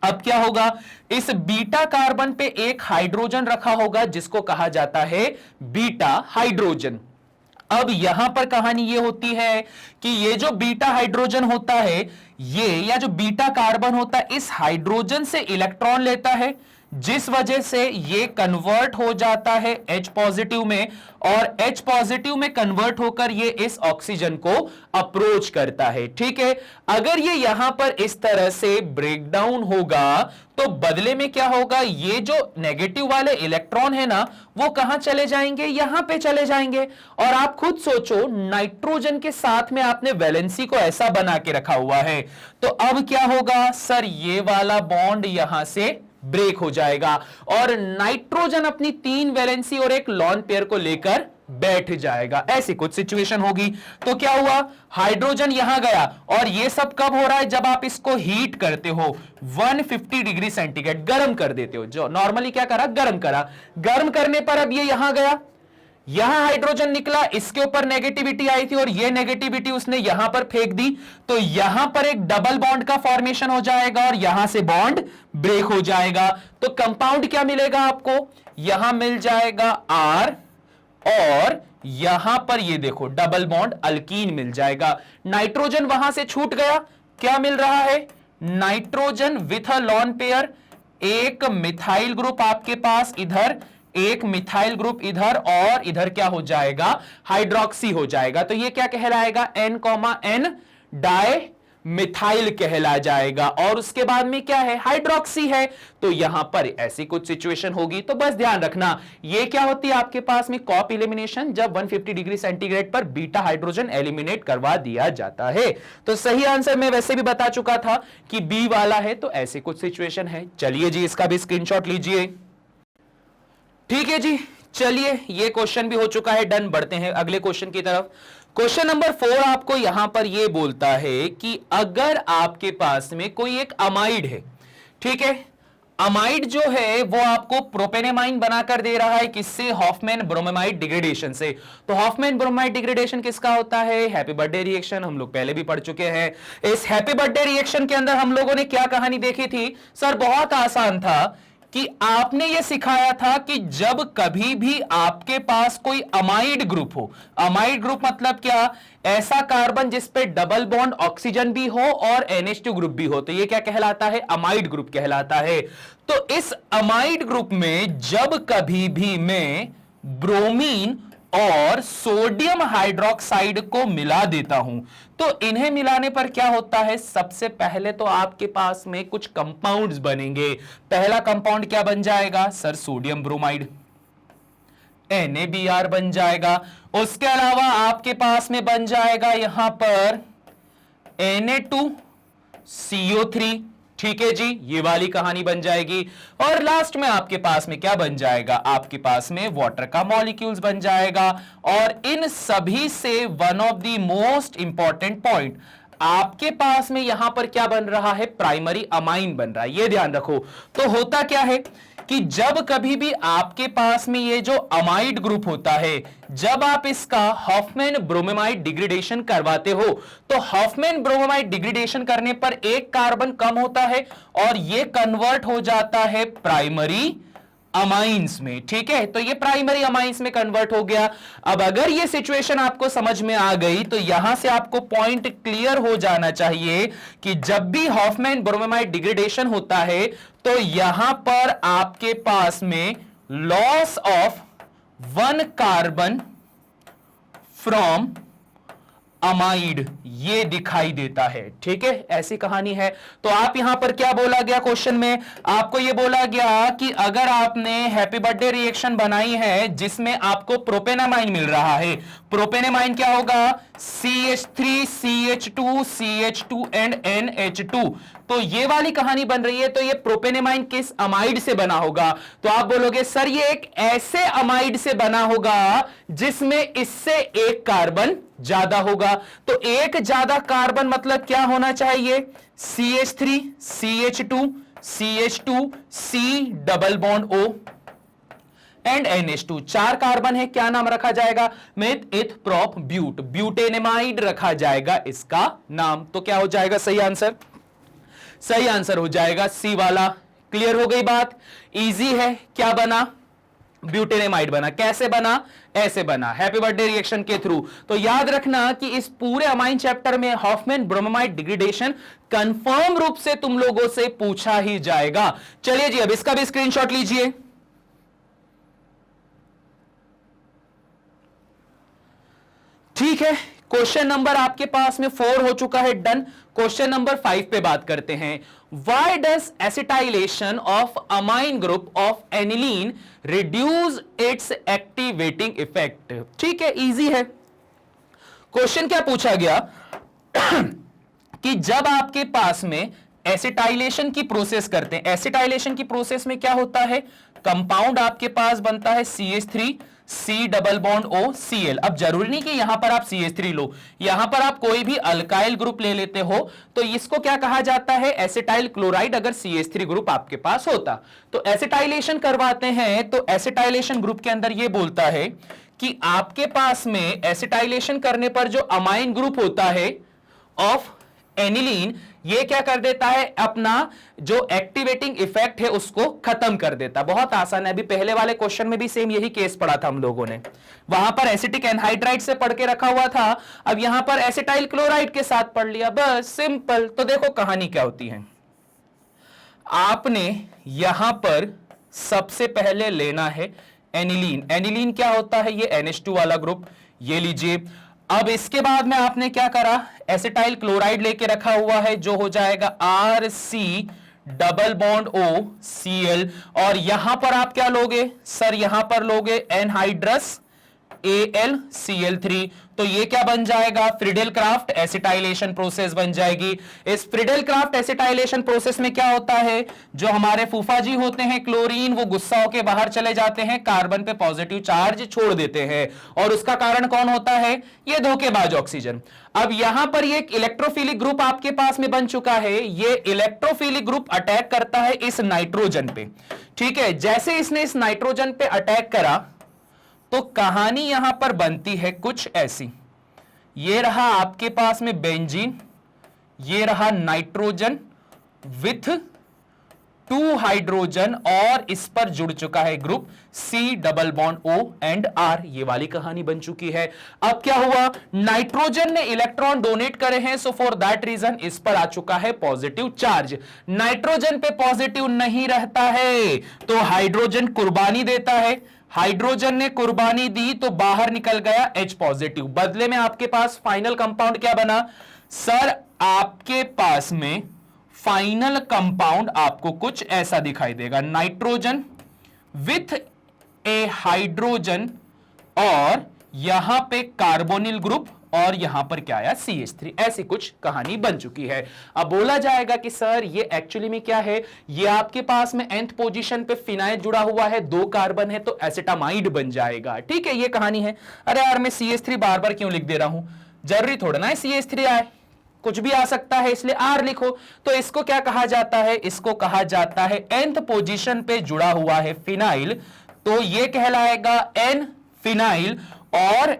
अब क्या होगा, इस बीटा कार्बन पे एक हाइड्रोजन रखा होगा जिसको कहा जाता है बीटा हाइड्रोजन। अब यहां पर कहानी ये होती है कि ये जो बीटा हाइड्रोजन होता है, ये या जो बीटा कार्बन होता है, इस हाइड्रोजन से इलेक्ट्रॉन लेता है, जिस वजह से ये कन्वर्ट हो जाता है H पॉजिटिव में, और H पॉजिटिव में कन्वर्ट होकर ये इस ऑक्सीजन को अप्रोच करता है। ठीक है, अगर ये यहां पर इस तरह से ब्रेकडाउन होगा तो बदले में क्या होगा, ये जो नेगेटिव वाले इलेक्ट्रॉन है ना वो कहां चले जाएंगे, यहां पे चले जाएंगे। और आप खुद सोचो, नाइट्रोजन के साथ में आपने वैलेंसी को ऐसा बना के रखा हुआ है, तो अब क्या होगा सर, ये वाला बॉन्ड यहां से ब्रेक हो जाएगा और नाइट्रोजन अपनी 3 वैलेंसी और एक लॉन पेयर को लेकर बैठ जाएगा। ऐसी कुछ सिचुएशन होगी। तो क्या हुआ, हाइड्रोजन यहां गया, और ये सब कब हो रहा है, जब आप इसको हीट करते हो 150 डिग्री सेंटीग्रेड, गर्म कर देते हो। जो नॉर्मली क्या करा, गर्म करा, गर्म करने पर अब ये यहां गया, यहां हाइड्रोजन निकला, इसके ऊपर नेगेटिविटी आई थी और ये नेगेटिविटी उसने यहां पर फेंक दी, तो यहां पर एक डबल बॉन्ड का फॉर्मेशन हो जाएगा और यहां से बॉन्ड ब्रेक हो जाएगा। तो कंपाउंड क्या मिलेगा आपको, यहां मिल जाएगा R, और यहां पर ये देखो डबल बॉन्ड अल्कीन मिल जाएगा। नाइट्रोजन वहां से छूट गया, क्या मिल रहा है, nitrogen with a lone pair, एक मिथाइल ग्रुप आपके पास इधर, एक मिथाइल ग्रुप इधर, और इधर क्या हो जाएगा, हाइड्रोक्सी हो जाएगा। तो ये क्या कहलाएगा, N, डाई मिथाइल कहला जाएगा, और उसके बाद में क्या है, हाइड्रोक्सी है। तो यहां पर ऐसी कुछ सिचुएशन होगी। तो बस ध्यान रखना, ये क्या होती है आपके पास में कॉप एलिमिनेशन, जब 150 डिग्री सेंटीग्रेड पर बीटा हाइड्रोजन एलिमिनेट करवा दिया जाता है। तो सही आंसर मैं वैसे भी बता चुका था कि बी वाला है, तो ऐसी कुछ सिचुएशन है। चलिए जी इसका भी स्क्रीनशॉट लीजिए। ठीक है जी, चलिए ये क्वेश्चन भी हो चुका है, डन। बढ़ते हैं अगले क्वेश्चन की तरफ। क्वेश्चन नंबर 4 आपको यहां पर ये बोलता है कि अगर आपके पास में कोई एक अमाइड है, ठीक है, अमाइड जो है वो आपको प्रोपेनेमाइन बनाकर दे रहा है, किससे, हॉफमैन ब्रोमेमाइड डिग्रेडेशन से। तो हॉफमैन ब्रोमेमाइड डिग्रेडेशन किसका होता है, हैप्पी बर्थडे रिएक्शन, हम लोग पहले भी पढ़ चुके हैं। इस हैप्पी बर्थडे रिएक्शन के अंदर हम लोगों ने क्या कहानी देखी थी सर, बहुत आसान था कि आपने यह सिखाया था कि जब कभी भी आपके पास कोई अमाइड ग्रुप हो, अमाइड ग्रुप मतलब क्या, ऐसा कार्बन जिस पे डबल बॉन्ड ऑक्सीजन भी हो और NH2 ग्रुप भी हो, तो यह क्या कहलाता है, अमाइड ग्रुप कहलाता है। तो इस अमाइड ग्रुप में जब कभी भी मैं ब्रोमीन और सोडियम हाइड्रोक्साइड को मिला देता हूं, तो इन्हें मिलाने पर क्या होता है, सबसे पहले तो आपके पास में कुछ कंपाउंड्स बनेंगे। पहला कंपाउंड क्या बन जाएगा सर, सोडियम ब्रोमाइड, NaBr बन जाएगा। उसके अलावा आपके पास में बन जाएगा यहां पर Na2CO3, ठीक है जी, ये वाली कहानी बन जाएगी। और लास्ट में आपके पास में क्या बन जाएगा, आपके पास में वाटर का मॉलिक्यूल्स बन जाएगा। और इन सभी से one of the most important point, आपके पास में यहां पर क्या बन रहा है, प्राइमरी अमाइन बन रहा है, ये ध्यान रखो। तो होता क्या है कि जब कभी भी आपके पास में ये जो अमाइड ग्रुप होता है, जब आप इसका हॉफमैन ब्रोमेमाइड डिग्रेडेशन करवाते हो, तो हॉफमैन ब्रोमेमाइड डिग्रेडेशन करने पर एक कार्बन कम होता है और ये कन्वर्ट हो जाता है प्राइमरी अमाइंस में, ठीक है। तो ये प्राइमरी अमाइंस में कन्वर्ट हो गया। अब अगर ये सिचुएशन आपको समझ में आ गई तो यहां से आपको पॉइंट क्लियर हो जाना चाहिए कि जब भी हॉफमैन ब्रोमेमाइड डिग्रेडेशन होता है तो यहां पर आपके पास में loss of 1 carbon from amide ये दिखाई देता है, ठीक है, ऐसी कहानी है। तो आप यहां पर क्या बोला गया क्वेश्चन में, आपको यह बोला गया कि अगर आपने हैप्पी बर्थडे रिएक्शन बनाई है जिसमें आपको प्रोपेनामाइन मिल रहा है, प्रोपेनामाइन क्या होगा, CH3 CH2 CH2 and NH2, तो ये वाली कहानी बन रही है। तो ये प्रोपेनेमाइन किस अमाइड से बना होगा, तो आप बोलोगे सर ये एक ऐसे अमाइड से बना होगा जिसमें इससे एक कार्बन ज्यादा होगा। तो एक ज्यादा कार्बन मतलब क्या होना चाहिए, CH3 CH2 CH2 C double bond O and NH2, 4 carbon है, क्या नाम रखा जाएगा, मेथ इथ प्रोप ब्यूट, ब्यूटेनेमाइड रखा जाएगा इसका नाम। तो क्या हो जाएगा सही आंसर, सही आंसर हो जाएगा सी वाला। क्लियर हो गई बात, इजी है, क्या बना, ब्यूटेनेमाइड बना। कैसे बना, ऐसे बना, हैप्पी बर्थडे रिएक्शन के थ्रू। तो याद रखना कि इस पूरे अमाइन चैप्टर में हॉफमैन ब्रोमेमाइड डिग्रेडेशन कंफर्म रूप से तुम लोगों से पूछा ही जाएगा। चलिए जी, अब इसका भी स्क्रीनशॉट लीजिए। ठीक है, क्वेश्चन नंबर आपके पास में 4 हो चुका है, डन। क्वेश्चन नंबर 5 पे बात करते हैं। Why does acetylation of amine group of aniline reduce its activating effect? ठीक है, इजी है। क्वेश्चन क्या पूछा गया कि जब आपके पास में एसिटाइलेशन की प्रोसेस करते हैं, एसिटाइलेशन की प्रोसेस में क्या होता है, कंपाउंड आपके पास बनता है CH3 C double bond O Cl। अब जरूरी नहीं कि यहां पर आप CH3 लो, यहां पर आप कोई भी अल्काइल ग्रुप ले लेते हो, तो इसको क्या कहा जाता है, एसिटाइल क्लोराइड, अगर CH3 ग्रुप आपके पास होता। तो एसिटाइलेशन करवाते हैं, तो एसिटाइलेशन ग्रुप के अंदर यह बोलता है कि आपके पास में एसिटाइलेशन करने पर जो अमाइन ग्रुप होता है ऑफ एनिलीन, ये क्या कर देता है, अपना जो एक्टिवेटिंग इफेक्ट है उसको खत्म कर देता। बहुत आसान है, अभी पहले वाले क्वेश्चन में भी सेम यही केस पढ़ा था हम लोगों ने, वहां पर एसिटिक एनहाइड्राइड से पढ़ के रखा हुआ था, अब यहां पर एसिटाइल क्लोराइड के साथ पढ़ लिया, बस सिंपल। तो देखो कहानी क्या होती है, आपने यहां पर सबसे पहले लेना है एनिलीन। एनिलीन क्या होता है, ये NH2 वाला ग्रुप, ये लीजिए। अब इसके बाद में आपने क्या करा, एसिटाइल क्लोराइड लेके रखा हुआ है, जो हो जाएगा RC double bond O Cl, और यहां पर आप क्या लोगे सर, यहां पर लोगे एनहाइड्रस AlCl3। तो ये क्या बन जाएगा, फ्रीडेल क्राफ्ट एसिटाइलेशन प्रोसेस बन जाएगी। इस फ्रीडेल क्राफ्ट एसिटाइलेशन प्रोसेस में क्या होता है, जो हमारे फूफा जी होते हैं क्लोरीन, वो गुस्सा होकर बाहर चले जाते हैं, कार्बन पे पॉजिटिव चार्ज छोड़ देते हैं, और उसका कारण कौन होता है, ये धोखेबाज ऑक्सीजन। अब यहां पर ये इलेक्ट्रोफिलिक ग्रुप आपके पास में बन चुका है, ये इलेक्ट्रोफिलिक ग्रुप अटैक करता है इस नाइट्रोजन पे, ठीक है। जैसे इसने इस नाइट्रोजन पे अटैक करा तो कहानी यहां पर बनती है कुछ ऐसी, ये रहा आपके पास में बेंजीन, ये रहा नाइट्रोजन विथ 2 हाइड्रोजन, और इस पर जुड़ चुका है group C double bond O and R, ये वाली कहानी बन चुकी है। अब क्या हुआ, नाइट्रोजन ने इलेक्ट्रॉन डोनेट करे हैं, सो फॉर दैट रीजन इस पर आ चुका है पॉजिटिव चार्ज। नाइट्रोजन पे पॉजिटिव नहीं रहता है तो हाइड्रोजन कुर्बानी देता है, हाइड्रोजन ने कुर्बानी दी तो बाहर निकल गया H पॉजिटिव। बदले में आपके पास फाइनल कंपाउंड क्या बना? सर आपके पास में फाइनल कंपाउंड आपको कुछ ऐसा दिखाई देगा, नाइट्रोजन विथ ए हाइड्रोजन और यहां पे कार्बोनिल ग्रुप और यहां पर क्या आया? CH3। ऐसी कुछ कहानी बन चुकी है। अब बोला जाएगा कि सर ये एक्चुअली में क्या है? ये आपके पास में nth पोजीशन पे फिनाइल जुड़ा हुआ है, 2 कार्बन है तो एसिटामाइड बन जाएगा। ठीक है, ये कहानी है। अरे यार मैं CH3 बार बार क्यों लिख दे रहा हूं? जरूरी थोड़ा ना है CH3 आए, कुछ भी आ सकता है, इसलिए R लिखो। तो इसको क्या कहा जाता है? इसको कहा जाता है nth पोजीशन पे जुड़ा हुआ है फिनाइल, तो ये कहलाएगा N फिनाइल। और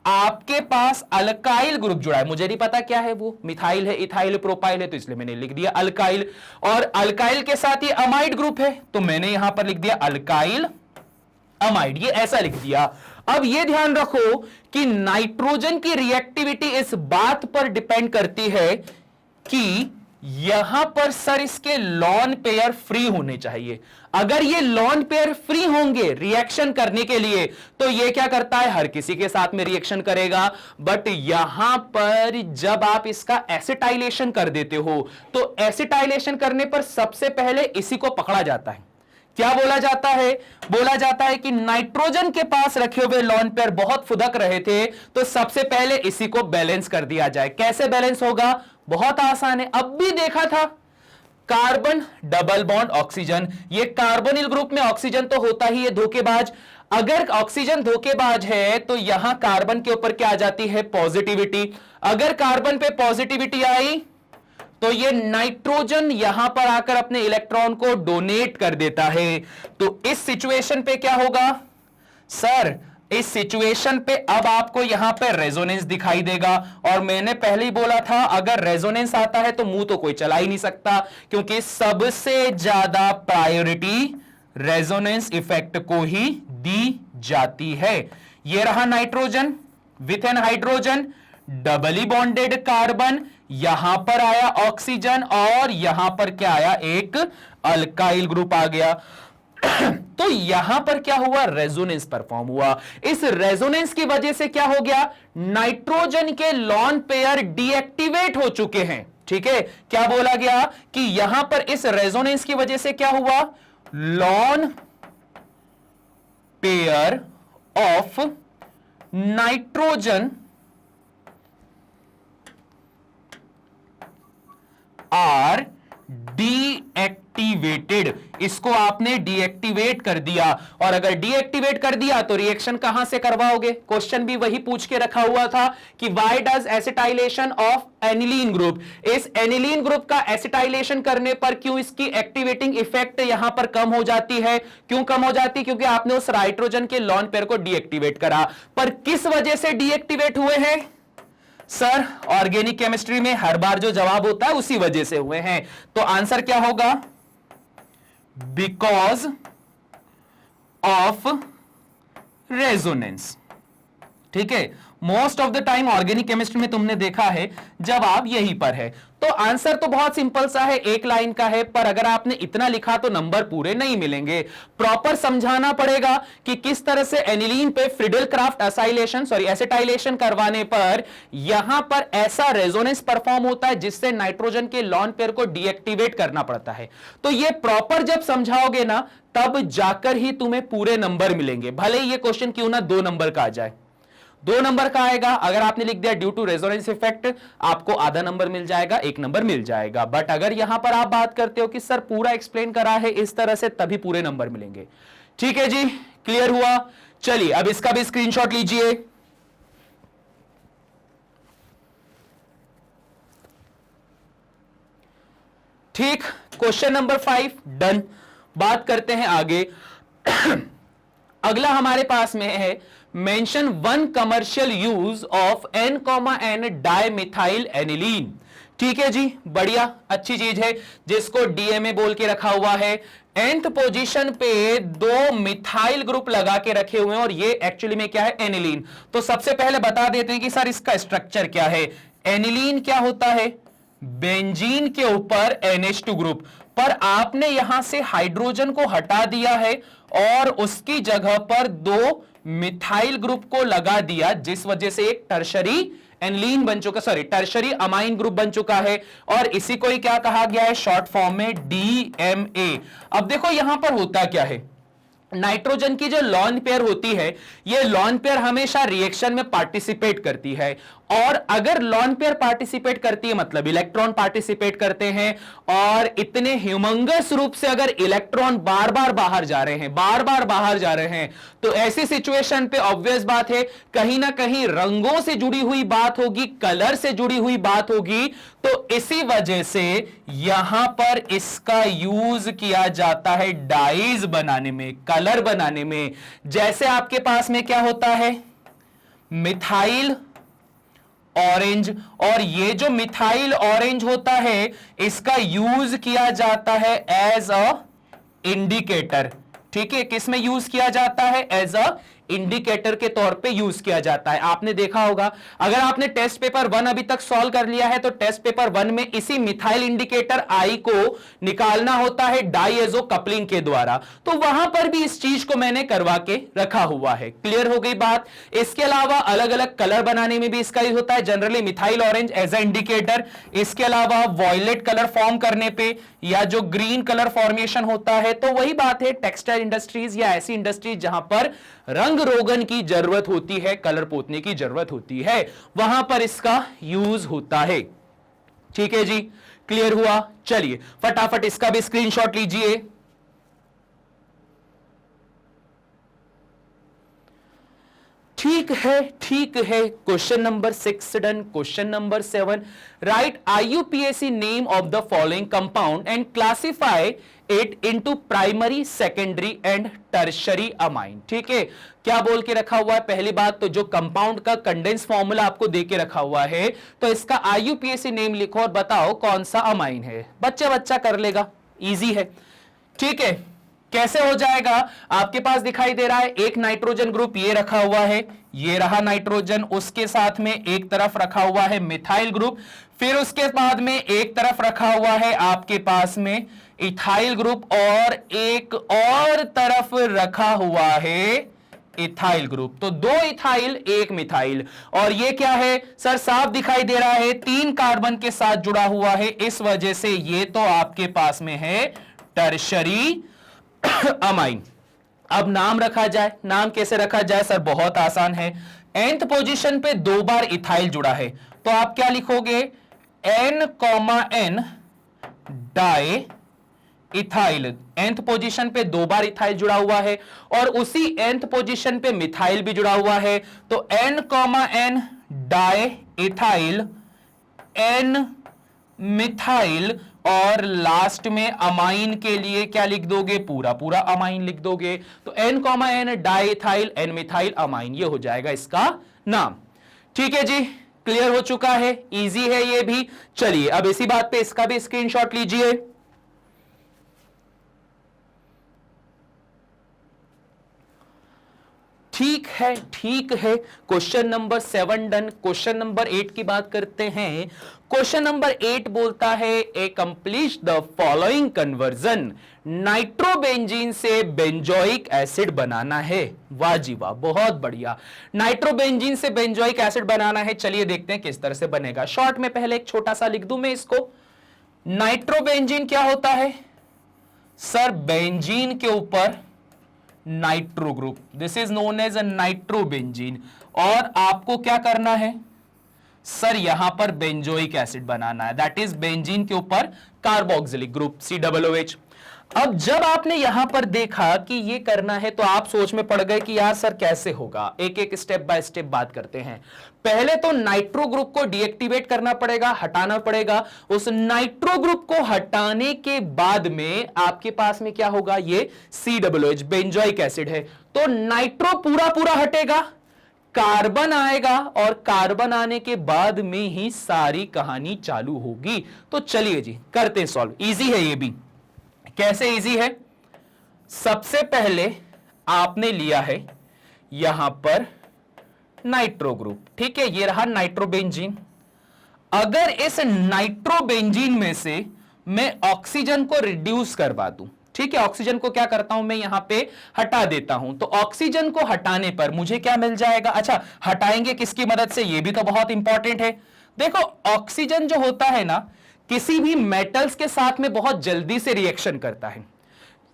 आपके पास अल्काइल ग्रुप जुड़ा है, मुझे नहीं पता क्या है वो, मिथाइल है, इथाइल, प्रोपाइल है, तो इसलिए मैंने लिख दिया अल्काइल। और अल्काइल के साथ ये अमाइड ग्रुप है तो मैंने यहां पर लिख दिया अल्काइल अमाइड, ये ऐसा लिख दिया। अब ये ध्यान रखो कि नाइट्रोजन की रिएक्टिविटी इस बात पर डिपेंड करती है कि यहां पर सर इसके लॉन पेयर फ्री होने चाहिए। अगर ये लॉन पेयर फ्री होंगे रिएक्शन करने के लिए तो ये क्या करता है? हर किसी के साथ में रिएक्शन करेगा। बट यहां पर जब आप इसका एसिटाइलेशन कर देते हो तो एसिटाइलेशन करने पर सबसे पहले इसी को पकड़ा जाता है। क्या बोला जाता है? बोला जाता है कि नाइट्रोजन के पास रखे हुए लॉन पेयर बहुत फुदक रहे थे तो सबसे पहले इसी को बैलेंस कर दिया जाए। कैसे बैलेंस होगा? बहुत आसान है, अब भी देखा था। कार्बन डबल बॉन्ड ऑक्सीजन, ये कार्बोनिल ग्रुप में ऑक्सीजन तो होता ही है धोखेबाज। अगर ऑक्सीजन धोखेबाज है तो यहां कार्बन के ऊपर क्या आ जाती है? पॉजिटिविटी। अगर कार्बन पे पॉजिटिविटी आई तो ये नाइट्रोजन यहां पर आकर अपने इलेक्ट्रॉन को डोनेट कर देता है। तो इस सिचुएशन पे क्या होगा? सर इस सिचुएशन पे अब आपको यहां पे रेजोनेंस दिखाई देगा। और मैंने पहले ही बोला था अगर रेजोनेंस आता है तो मुंह तो कोई चला ही नहीं सकता, क्योंकि सबसे ज्यादा प्रायोरिटी रेजोनेंस इफेक्ट को ही दी जाती है। ये रहा nitrogen with an hydrogen, doubly bonded carbon, यहां पर आया ऑक्सीजन और यहां पर क्या आया? एक अल्काइल ग्रुप आ गया। तो यहां पर क्या हुआ? रेजोनेंस परफॉर्म हुआ। इस रेजोनेंस की वजह से क्या हो गया? नाइट्रोजन के लॉन पेयर डीएक्टिवेट हो चुके हैं। ठीक है, क्या बोला गया कि यहां पर इस रेजोनेंस की वजह से क्या हुआ? Lone pair of nitrogen are deactivated. इसको आपने डीएक्टिवेट कर दिया, और अगर डीएक्टिवेट कर दिया तो रिएक्शन कहां से करवाओगे? क्वेश्चन भी वही पूछ के रखा हुआ था कि why does acetylation of aniline group, इस एनिलीन ग्रुप का एसिटाइलेशन करने पर क्यों इसकी एक्टिवेटिंग इफेक्ट यहां पर कम हो जाती है? क्यों कम हो जाती? क्योंकि आपने उस नाइट्रोजन के लॉन पेयर को डीएक्टिवेट करा। पर किस वजह से डीएक्टिवेट हुए हैं? सर ऑर्गेनिक केमिस्ट्री में हर बार जो जवाब होता है उसी वजह से हुए हैं। तो आंसर क्या होगा? Because of resonance. ठीक है, most of the time organic chemistry में तुमने देखा है जवाब यहीं पर है। तो आंसर तो बहुत सिंपल सा है, एक लाइन का है, पर अगर आपने इतना लिखा तो नंबर पूरे नहीं मिलेंगे। प्रॉपर समझाना पड़ेगा कि किस तरह से एनिलीन पे फ्रिडल-क्राफ्ट एसिटाइलेशन करवाने पर यहां पर ऐसा रेजोनेंस परफॉर्म होता है जिससे नाइट्रोजन के लॉन पेयर को डीएक्टिवेट करना पड़ता है। तो ये प्रॉपर जब समझाओगे ना तब जाकर ही तुम्हें पूरे नंबर मिलेंगे, भले ही ये क्वेश्चन क्यों ना 2 नंबर का आ जाए। 2 नंबर का आएगा, अगर आपने लिख दिया ड्यू टू रेजोनेंस इफेक्ट आपको आधा नंबर मिल जाएगा, 1 नंबर मिल जाएगा। बट अगर यहां पर आप बात करते हो कि सर पूरा एक्सप्लेन करा है इस तरह से, तभी पूरे नंबर मिलेंगे। ठीक है जी, क्लियर हुआ? चलिए अब इसका भी स्क्रीनशॉट लीजिए। ठीक, क्वेश्चन नंबर 5 डन। बात करते हैं आगे। अगला हमारे पास में है mention 1 commercial use of N, dimethyl aniline. ठीक है जी, बढ़िया, अच्छी चीज है, जिसको डीएमए बोल के रखा हुआ है। nth पोजीशन पे 2 मिथाइल ग्रुप लगा के रखे हुए हैं और ये एक्चुअली में क्या है? एनिलीन। तो सबसे पहले बता देते हैं कि सर इसका स्ट्रक्चर क्या है। एनिलीन क्या होता है? बेंजीन के ऊपर NH2 ग्रुप। पर आपने यहां से हाइड्रोजन को हटा दिया है और उसकी जगह पर 2 मिथाइल ग्रुप को लगा दिया, जिस वजह से एक टर्शरी एनलीन बन चुका, सॉरी टर्शरी अमाइन ग्रुप बन चुका है, और इसी को ही क्या कहा गया है शॉर्ट फॉर्म में DMA। अब देखो यहां पर होता क्या है, नाइट्रोजन की जो लॉन पेयर होती है, ये लॉन पेयर हमेशा रिएक्शन में पार्टिसिपेट करती है, और अगर लॉन पेयर पार्टिसिपेट करती है मतलब इलेक्ट्रॉन पार्टिसिपेट करते हैं, और इतने ह्यूमंगस रूप से अगर इलेक्ट्रॉन बार बार बाहर जा रहे हैं, बार बार बाहर जा रहे हैं, तो ऐसी सिचुएशन पे ऑब्वियस बात है कहीं ना कहीं रंगों से जुड़ी हुई बात होगी, कलर से जुड़ी हुई बात होगी। तो इसी वजह से यहां पर इसका यूज किया जाता है डाइज बनाने में, कलर बनाने में। जैसे आपके पास में क्या होता है, मिथाइल ऑरेंज, और ये जो मिथाइल ऑरेंज होता है इसका यूज किया जाता है एज अ इंडिकेटर। ठीक है, किस में यूज किया जाता है, एज अ इंडिकेटर के तौर पे यूज किया जाता है। आपने देखा होगा, अगर आपने टेस्ट पेपर 1 अभी तक सॉल्व कर लिया है तो टेस्ट पेपर 1 में इसी मिथाइल इंडिकेटर आई को निकालना होता है डाइएजो कपलिंग के द्वारा, तो वहां पर भी इस चीज को मैंने करवा के रखा हुआ है। क्लियर हो गई बात। इसके अलावा अलग अलग कलर बनाने में भी इसका यूज होता है, generally methyl orange as a indicator. इसके अलावा वॉयलेट कलर फॉर्म करने पे या जो ग्रीन कलर फॉर्मेशन होता है, तो वही बात है टेक्सटाइल इंडस्ट्रीज या ऐसी इंडस्ट्रीज जहां पर रंग रोगन की जरूरत होती है, कलर पोतने की जरूरत होती है, वहां पर इसका यूज होता है। ठीक है जी, क्लियर हुआ। चलिए फटाफट इसका भी स्क्रीनशॉट लीजिए। ठीक है, ठीक है। Question number 6 done. Question number 7, right IUPAC name of the following compound and classify it into primary, secondary and tertiary amine. ठीक है, क्या बोल के रखा हुआ है, पहली बात तो जो कंपाउंड का कंडेंस फॉर्मूला आपको दे के रखा हुआ है, तो इसका IUPAC नेम लिखो और बताओ कौन सा अमाइन है। बच्चा कर लेगा, इजी है। ठीक है, कैसे हो जाएगा, आपके पास दिखाई दे रहा है एक नाइट्रोजन ग्रुप ये रखा हुआ है, ये रहा नाइट्रोजन, उसके साथ में एक तरफ रखा हुआ है मिथाइल ग्रुप, फिर उसके बाद में एक तरफ रखा हुआ है आपके पास में इथाइल ग्रुप, और एक और तरफ रखा हुआ है इथाइल ग्रुप। तो 2 इथाइल 1 मिथाइल, और ये क्या है सर, साफ दिखाई दे रहा है 3 कार्बन के साथ जुड़ा हुआ है, इस वजह से ये तो आपके पास में है टर्शरी अमाइन। अब नाम रखा जाए, नाम कैसे रखा जाए सर, बहुत आसान है। nth पोजीशन पे 2 बार इथाइल जुड़ा है, तो आप क्या लिखोगे, N, di ethyl. nth position पे 2 बार इथाइल जुड़ा हुआ है, और उसी nth पोजीशन पे मिथाइल भी जुड़ा हुआ है, तो N, di ethyl, N methyl, और लास्ट में अमाइन के लिए क्या लिख दोगे, पूरा पूरा अमाइन लिख दोगे। तो N, diethyl, N methyl amine, ये हो जाएगा इसका नाम। ठीक है जी, क्लियर हो चुका है, इजी है ये भी। चलिए अब इसी बात पे इसका भी स्क्रीनशॉट लीजिए। ठीक है, ठीक है। Question number 7 done. Question number 8 की बात करते हैं। क्वेश्चन नंबर 8 बोलता है a complete the following conversion, nitrobenzene से बेंजोइक एसिड बनाना है। वाह जी वाह, बहुत बढ़िया। नाइट्रोबेंजीन से बेंजोइक एसिड बनाना है, चलिए देखते हैं किस तरह से बनेगा। शॉर्ट में पहले एक छोटा सा लिख दूं मैं इसको। नाइट्रोबेंजीन क्या होता है सर, बेंजीन के ऊपर nitro group, this is known as a nitrobenzene. और आपको क्या करना है सर, यहां पर बेंजोइक एसिड बनाना है, दैट इज बेंजीन के ऊपर कार्बोक्सिलिक ग्रुप COOH। अब जब आपने यहां पर देखा कि ये करना है, तो आप सोच में पड़ गए कि यार सर कैसे होगा। एक एक स्टेप बाय स्टेप बात करते हैं। पहले तो नाइट्रो ग्रुप को डीएक्टिवेट करना पड़ेगा, हटाना पड़ेगा। उस नाइट्रो ग्रुप को हटाने के बाद में आपके पास में क्या होगा, ये COOH बेंजोइक एसिड है, तो नाइट्रो पूरा पूरा हटेगा, कार्बन आएगा, और कार्बन आने के बाद में ही सारी कहानी चालू होगी। तो चलिए जी करते हैं सॉल्व, इजी है ये भी। कैसे इजी है, सबसे पहले आपने लिया है यहां पर नाइट्रो ग्रुप, ठीक है, ये रहा नाइट्रोबेंजीन। अगर इस नाइट्रोबेंजीन में से मैं ऑक्सीजन को रिड्यूस करवा दूं, ठीक है, ऑक्सीजन को क्या करता हूं मैं यहां पे हटा देता हूं, तो ऑक्सीजन को हटाने पर मुझे क्या मिल जाएगा, अच्छा हटाएंगे किसकी मदद से, ये भी तो बहुत इंपॉर्टेंट है। देखो ऑक्सीजन जो होता है ना किसी भी मेटल्स के साथ में बहुत जल्दी से रिएक्शन करता है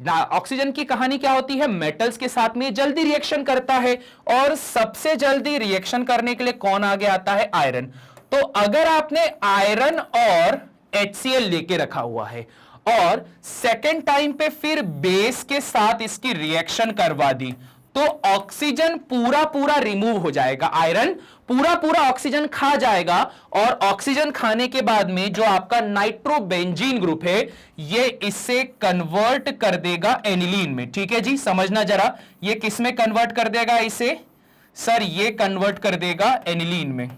ना। ऑक्सीजन की कहानी क्या होती है, मेटल्स के साथ में जल्दी रिएक्शन करता है, और सबसे जल्दी रिएक्शन करने के लिए कौन आगे आता है, आयरन। तो अगर आपने आयरन और HCl लेके रखा हुआ है और सेकेंड टाइम पे फिर बेस के साथ इसकी रिएक्शन करवा दी, तो ऑक्सीजन पूरा पूरा रिमूव हो जाएगा, आयरन पूरा पूरा ऑक्सीजन खा जाएगा, और ऑक्सीजन खाने के बाद में जो आपका नाइट्रोबेंजीन ग्रुप है ये इससे कन्वर्ट कर देगा एनिलीन में। ठीक है जी, समझना जरा, ये किस में कन्वर्ट कर देगा इसे, सर ये कन्वर्ट कर देगा एनिलीन में,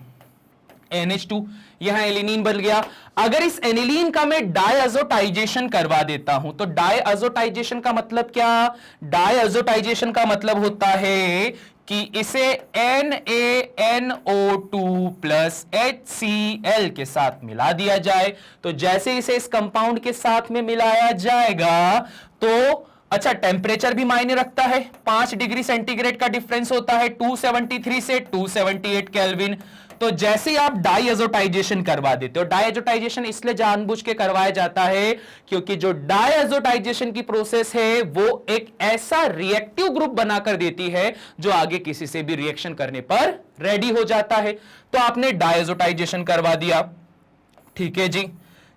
NH2, यहां एलिनीन बन गया। अगर इस एनिलीन का मैं डायअज़ोटाइजेशन करवा देता हूं, तो डायअज़ोटाइजेशन का मतलब क्या, डायअज़ोटाइजेशन का मतलब होता है कि इसे NaNO2 प्लस HCl के साथ मिला दिया जाए। तो जैसे इसे इस कंपाउंड के साथ में मिलाया जाएगा तो अच्छा टेम्परेचर भी मायने रखता है, 5 डिग्री सेंटीग्रेड का डिफरेंस होता है 273 से 278 केल्विन। तो जैसे ही आप डायअज़ोटाइजेशन करवा देते हो, डायअज़ोटाइजेशन इसलिए जानबूझ के करवाया जाता है क्योंकि जो डायअज़ोटाइजेशन की प्रोसेस है वो एक ऐसा रिएक्टिव ग्रुप बनाकर देती है जो आगे किसी से भी रिएक्शन करने पर रेडी हो जाता है। तो आपने डायअज़ोटाइजेशन करवा दिया, ठीक है जी,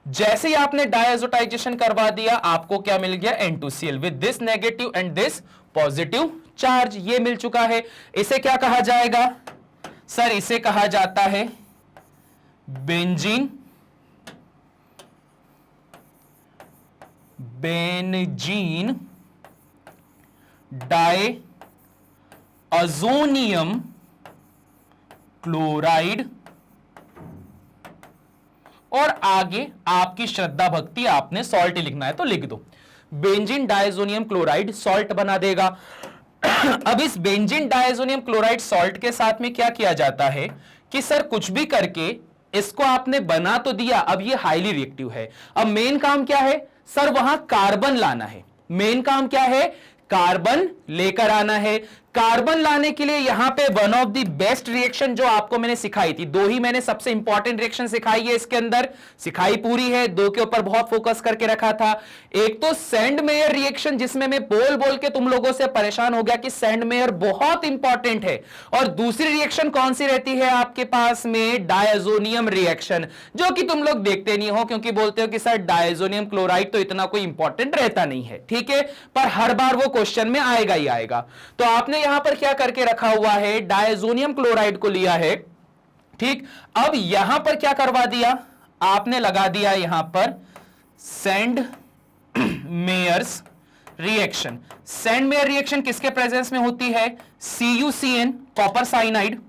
जैसे ही आपने डायअज़ोटाइजेशन करवा दिया आपको क्या मिल गया, N2Cl with this negative and this positive charge, ये मिल चुका है। इसे क्या कहा जाएगा, सर इसे कहा जाता है बेंजीन डायअज़ोनियम क्लोराइड, और आगे आपकी श्रद्धा भक्ति आपने सॉल्ट लिखना है तो लिख दो, बेंजीन डायज़ोनियम क्लोराइड सॉल्ट बना देगा। अब इस बेंजीन डायज़ोनियम क्लोराइड सॉल्ट के साथ में क्या किया जाता है कि सर कुछ भी करके इसको आपने बना तो दिया, अब ये हाईली रिएक्टिव है, अब मेन काम क्या है, सर वहां कार्बन लाना है, मेन काम क्या है, कार्बन लेकर आना है। कार्बन लाने के लिए यहां पे one of the best reaction जो आपको मैंने सिखाई थी, दो ही मैंने सबसे इंपॉर्टेंट रिएक्शन सिखाई है इसके अंदर, सिखाई पूरी है, दो के ऊपर बहुत फोकस करके रखा था। एक तो सेंडमेयर रिएक्शन जिसमें मैं बोल बोल के तुम लोगों से परेशान हो गया कि सेंडमेयर बहुत इंपॉर्टेंट है, और दूसरी रिएक्शन कौन सी रहती है आपके पास में, डायज़ोनियम रिएक्शन, जो कि तुम लोग देखते नहीं हो क्योंकि बोलते हो कि सर डायज़ोनियम क्लोराइड तो इतना कोई इंपॉर्टेंट रहता नहीं है, ठीक है, पर हर बार वो क्वेश्चन में आएगा ही आएगा। तो आपने यहां पर क्या करके रखा हुआ है, डायज़ोनियम क्लोराइड को लिया है, ठीक, अब यहां पर क्या करवा दिया आपने, लगा दिया यहां पर सेंडमेयर्स रिएक्शन। सेंडमेयर रिएक्शन किसके प्रेजेंस में होती है, CuCN कॉपर साइनाइड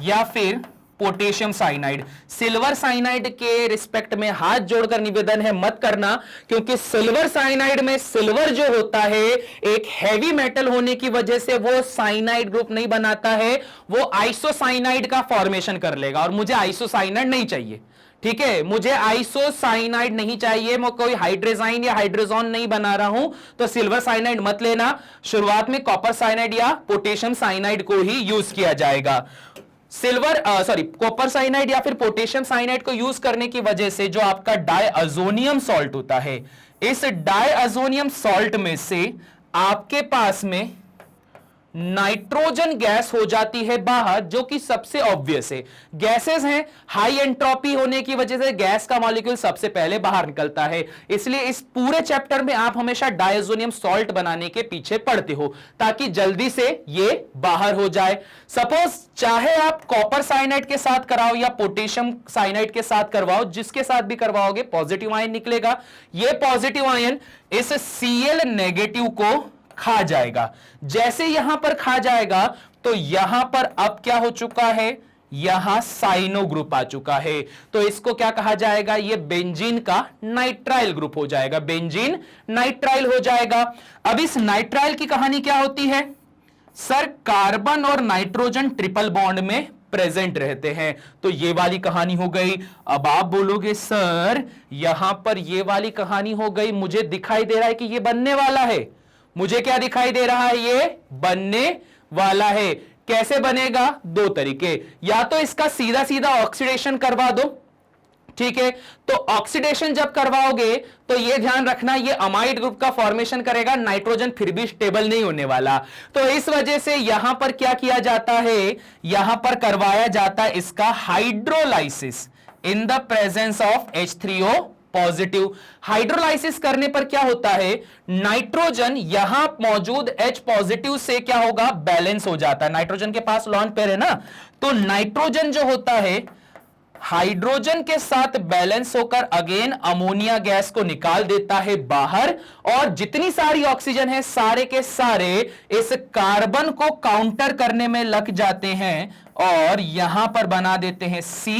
या फिर पोटेशियम साइनाइड। सिल्वर साइनाइड के रिस्पेक्ट में हाथ जोड़कर निवेदन है मत करना, क्योंकि सिल्वर साइनाइड में सिल्वर जो होता है एक हैवी मेटल होने की वजह से वो साइनाइड ग्रुप नहीं बनाता है, वो आइसोसाइनाइड का फॉर्मेशन कर लेगा, और मुझे आइसोसाइनाइड नहीं चाहिए, ठीक है, मुझे आइसोसाइनाइड नहीं चाहिए, मैं कोई हाइड्रोजाइन या हाइड्रोजोन नहीं बना रहा हूं, तो सिल्वर साइनाइड मत लेना। शुरुआत में कॉपर साइनाइड या पोटेशियम साइनाइड को ही यूज किया जाएगा। कॉपर साइनाइड या फिर पोटेशियम साइनाइड को यूज करने की वजह से जो आपका डायअज़ोनियम सॉल्ट होता है, इस डायअज़ोनियम सॉल्ट में से आपके पास में नाइट्रोजन गैस हो जाती है बाहर, जो कि सबसे ऑब्वियस है, गैसेस हैं, हाई एंट्रोपी होने की वजह से गैस का मॉलिक्यूल सबसे पहले बाहर निकलता है, इसलिए इस पूरे चैप्टर में आप हमेशा डायज़ोनियम सॉल्ट बनाने के पीछे पड़ते हो ताकि जल्दी से ये बाहर हो जाए। सपोज चाहे आप कॉपर साइनाइड के साथ कराओ या पोटेशियम साइनाइड के साथ करवाओ, जिसके साथ भी करवाओगे पॉजिटिव आयन निकलेगा, ये पॉजिटिव आयन इस Cl नेगेटिव को खा जाएगा। जैसे यहां पर खा जाएगा तो यहां पर अब क्या हो चुका है, यहां साइनो ग्रुप आ चुका है, तो इसको क्या कहा जाएगा, ये बेंजीन का नाइट्राइल ग्रुप हो जाएगा, बेंजीन नाइट्राइल हो जाएगा। अब इस नाइट्राइल की कहानी क्या होती है, सर कार्बन और नाइट्रोजन ट्रिपल बॉन्ड में प्रेजेंट रहते हैं। तो ये वाली कहानी हो गई। अब आप बोलोगे सर यहां पर ये वाली कहानी हो गई, मुझे दिखाई दे रहा है कि ये बनने वाला है। मुझे क्या दिखाई दे रहा है? ये बनने वाला है। कैसे बनेगा? दो तरीके, या तो इसका सीधा सीधा ऑक्सीडेशन करवा दो, ठीक है। तो ऑक्सीडेशन जब करवाओगे तो ये ध्यान रखना, ये अमाइड ग्रुप का फॉर्मेशन करेगा, नाइट्रोजन फिर भी स्टेबल नहीं होने वाला। तो इस वजह से यहां पर क्या किया जाता है? यहां पर करवाया जाता है इसका hydrolysis in the presence of H3O positive. Hydrolysis करने पर क्या होता है? नाइट्रोजन यहां मौजूद H पॉजिटिव से क्या होगा? बैलेंस हो जाता है। नाइट्रोजन के पास लॉन पेयर है ना, तो नाइट्रोजन जो होता है हाइड्रोजन के साथ बैलेंस होकर अगेन अमोनिया गैस को निकाल देता है बाहर, और जितनी सारी ऑक्सीजन है सारे के सारे इस कार्बन को काउंटर करने में लग जाते हैं और यहां पर बना देते हैं C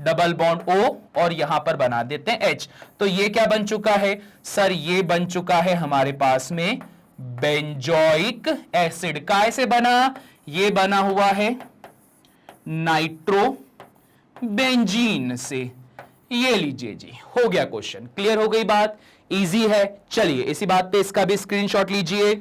डबल बॉन्ड O और यहां पर बना देते हैं H। तो ये क्या बन चुका है सर? ये बन चुका है हमारे पास में बेंजोइक एसिड। कैसे बना? ये बना हुआ है नाइट्रो बेंजीन से। ये लीजिए जी, हो गया क्वेश्चन। क्लियर हो गई बात? इजी है। चलिए इसी बात पे इसका भी स्क्रीनशॉट लीजिए।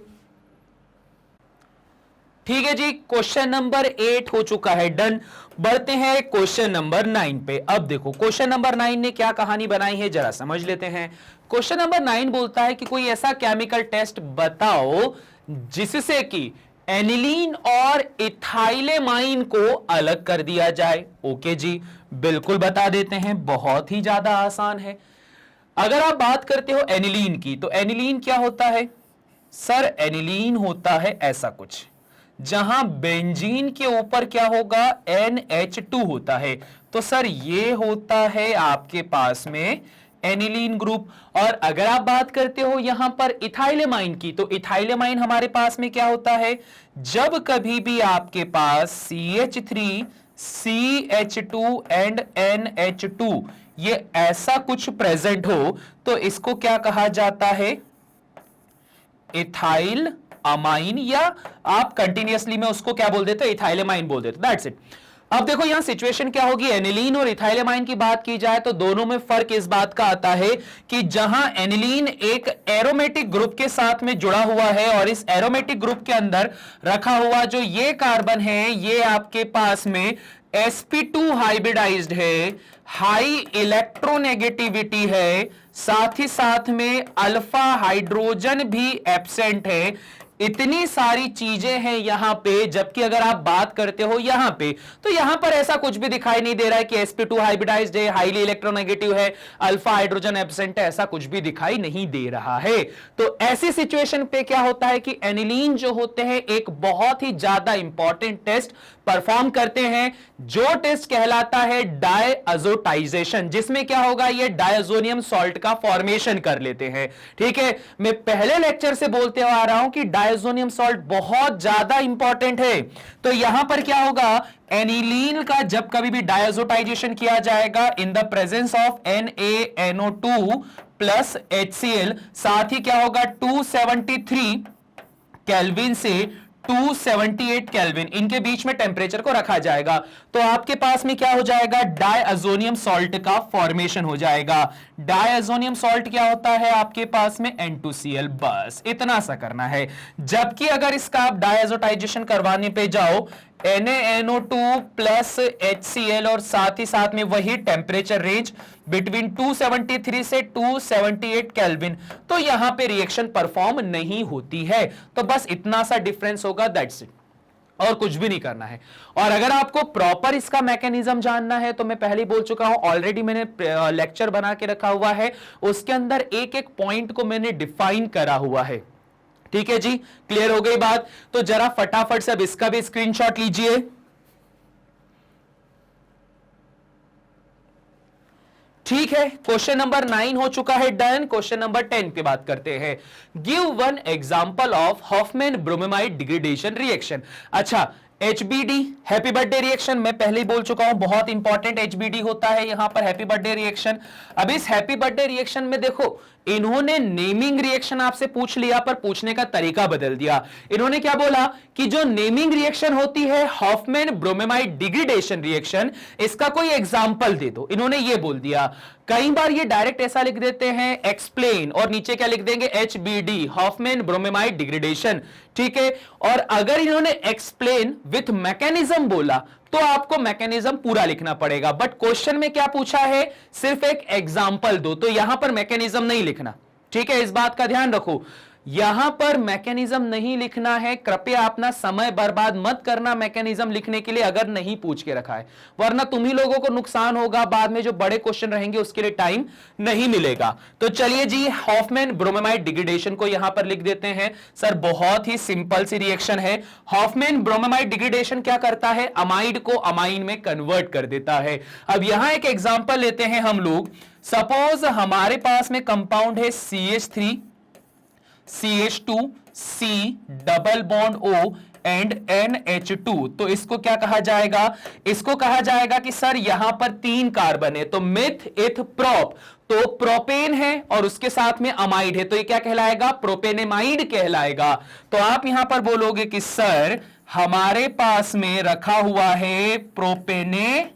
ठीक है जी, क्वेश्चन नंबर 8 हो चुका है, डन। बढ़ते हैं क्वेश्चन नंबर 9 पे। अब देखो क्वेश्चन नंबर 9 ने क्या कहानी बनाई है, जरा समझ लेते हैं। क्वेश्चन नंबर 9 बोलता है कि कोई ऐसा केमिकल टेस्ट बताओ जिससे कि एनिलीन और इथाइलेमाइन को अलग कर दिया जाए। ओके जी, बिल्कुल बता देते हैं, बहुत ही ज्यादा आसान है। अगर आप बात करते हो एनिलीन की, तो एनिलीन क्या होता है सर? एनिलीन होता है ऐसा कुछ जहां बेंजीन के ऊपर क्या होगा? NH2 होता है। तो सर ये होता है आपके पास में एनिलीन ग्रुप। और अगर आप बात करते हो यहां पर इथाइलेमाइन की, तो इथाइलेमाइन हमारे पास में क्या होता है? जब कभी भी आपके पास CH3 CH2 एंड NH2 ये ऐसा कुछ प्रेजेंट हो तो इसको क्या कहा जाता है? इथाइल अमाइन, या आप कंटिन्यूअसली में उसको क्या बोल देते हो? इथाइलेमाइन बोल देते। That's it. अब देखो यहां सिचुएशन क्या होगी, एनिलीन और इथाइलेमाइन की बात की जाए तो दोनों में फर्क इस बात का आता है कि जहां एनिलीन एक एरोमेटिक ग्रुप के साथ में जुड़ा हुआ है और इस एरोमेटिक ग्रुप के अंदर रखा हुआ जो ये कार्बन है ये आपके पास में sp2 हाइब्रिडाइज्ड है, हाई इलेक्ट्रोनेगेटिविटी है, साथ ही साथ में अल्फा हाइड्रोजन भी एब्सेंट है। इतनी सारी चीजें हैं यहां पे, जबकि अगर आप बात करते हो यहां पे तो यहां पर ऐसा कुछ भी दिखाई नहीं दे रहा है कि sp2 हाइब्रिडाइज्ड है, हाईली इलेक्ट्रोनेगेटिव है, अल्फा हाइड्रोजन एब्सेंट है, ऐसा कुछ भी दिखाई नहीं दे रहा है। तो ऐसी सिचुएशन पे क्या होता है कि एनिलीन जो होते हैं एक बहुत ही ज्यादा इंपॉर्टेंट टेस्ट परफॉर्म करते हैं, जो टेस्ट कहलाता है डायअज़ोटाइजेशन, जिसमें क्या होगा? ये डायज़ोनियम सॉल्ट का फॉर्मेशन कर लेते हैं। ठीक है, मैं पहले लेक्चर से बोलते आ रहा हूं कि डायज़ोनियम सॉल्ट बहुत ज्यादा इंपॉर्टेंट है। तो यहां पर क्या होगा? एनिलीन का जब कभी भी डायअज़ोटाइजेशन किया जाएगा इन the presence of NaNO2 plus HCl, साथ ही क्या होगा? 273 केल्विन से 278 केल्विन, इनके बीच में टेम्परेचर को रखा जाएगा। तो आपके पास में क्या हो जाएगा? डायअज़ोनियम सॉल्ट का फॉर्मेशन हो जाएगा। डायअज़ोनियम सॉल्ट क्या होता है आपके पास में? N2Cl। बस इतना सा करना है। जबकि अगर इसका आप डायअज़ोटाइजेशन करवाने पे जाओ NaNO2 प्लस HCl और साथ ही साथ में वही टेम्परेचर रेंज बिटवीन 273 से 278 केल्विन, तो यहां पे रिएक्शन परफॉर्म नहीं होती है। तो बस इतना सा डिफरेंस होगा, दैट्स इट, और कुछ भी नहीं करना है। और अगर आपको प्रॉपर इसका मैकेनिज्म जानना है तो मैं पहले बोल चुका हूं, ऑलरेडी मैंने लेक्चर बना के रखा हुआ है, उसके अंदर एक एक पॉइंट को मैंने डिफाइन करा हुआ है। ठीक है जी, क्लियर हो गई बात? तो जरा फटाफट से अब इसका भी स्क्रीनशॉट लीजिए। ठीक है, क्वेश्चन नंबर 9 हो चुका है, डन। क्वेश्चन नंबर 10 की बात करते हैं। Give one example of Hofmann bromamide degradation reaction. अच्छा, HBD हैप्पी बर्थडे रिएक्शन, मैं पहले ही बोल चुका हूं बहुत इंपॉर्टेंट HBD होता है यहां पर हैप्पी बर्थडे रिएक्शन। अब इस हैप्पी बर्थडे रिएक्शन में देखो इन्होंने नेमिंग रिएक्शन आपसे पूछ लिया पर पूछने का तरीका बदल दिया। इन्होंने क्या बोला कि जो नेमिंग रिएक्शन होती है हॉफमैन ब्रोमेमाइड डिग्रेडेशन रिएक्शन, इसका कोई एग्जांपल दे दो, इन्होंने ये बोल दिया। कई बार ये डायरेक्ट ऐसा लिख देते हैं एक्सप्लेन और नीचे क्या लिख देंगे HBD हॉफमैन ब्रोमेमाइड डिग्रेडेशन, ठीक है। और अगर इन्होंने एक्सप्लेन विथ मैकेनिज्म बोला तो आपको मैकेनिज्म पूरा लिखना पड़ेगा, बट क्वेश्चन में क्या पूछा है सिर्फ एक एग्जांपल दो, तो यहां पर मैकेनिज्म नहीं लिखना, ठीक है, इस बात का ध्यान रखो। यहां पर मैकेनिज्म नहीं लिखना है, कृपया अपना समय बर्बाद मत करना मैकेनिज्म लिखने के लिए अगर नहीं पूछ के रखा है, वरना तुम ही लोगों को नुकसान होगा, बाद में जो बड़े क्वेश्चन रहेंगे उसके लिए टाइम नहीं मिलेगा। तो चलिए जी हॉफमैन ब्रोमेमाइड डिग्रेडेशन को यहां पर लिख देते हैं। सर बहुत ही सिंपल सी रिएक्शन है। हॉफमैन ब्रोमेमाइड डिग्रेडेशन क्या करता है, अमाइड को अमाइन में कन्वर्ट कर देता है। अब यहां एक एग्जांपल लेते हैं हम लोग। सपोज हमारे पास में कंपाउंड है CH3 CH2 C double bond O and NH2, तो इसको क्या कहा जाएगा, इसको कहा जाएगा कि सर यहां पर 3 कार्बन है, तो मिथ इथ प्रोप, तो प्रोपेन है और उसके साथ में अमाइड है, तो ये क्या कहलाएगा, प्रोपेनेमाइड कहलाएगा। तो आप यहां पर बोलोगे कि सर हमारे पास में रखा हुआ है प्रोपेनेमाइड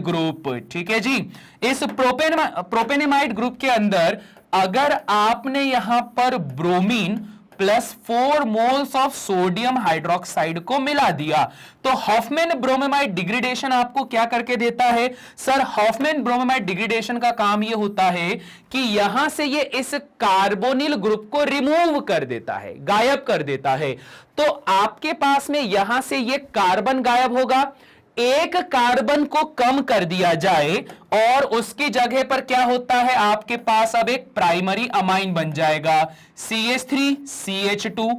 ग्रुप, ठीक है जी। इस प्रोपेनेमाइड ग्रुप के अंदर अगर आपने यहां पर bromine plus 4 moles of sodium hydroxide को मिला दिया, तो हॉफमैन ब्रोमेमाइड डिग्रेडेशन आपको क्या करके देता है, सर हॉफमैन ब्रोमेमाइड डिग्रेडेशन का काम यह होता है कि यहां से ये इस कार्बोनिल ग्रुप को रिमूव कर देता है, गायब कर देता है। तो आपके पास में यहां से ये कार्बन गायब होगा, एक कार्बन को कम कर दिया जाए और उसकी जगह पर क्या होता है, आपके पास अब एक प्राइमरी अमाइन बन जाएगा CH3 CH2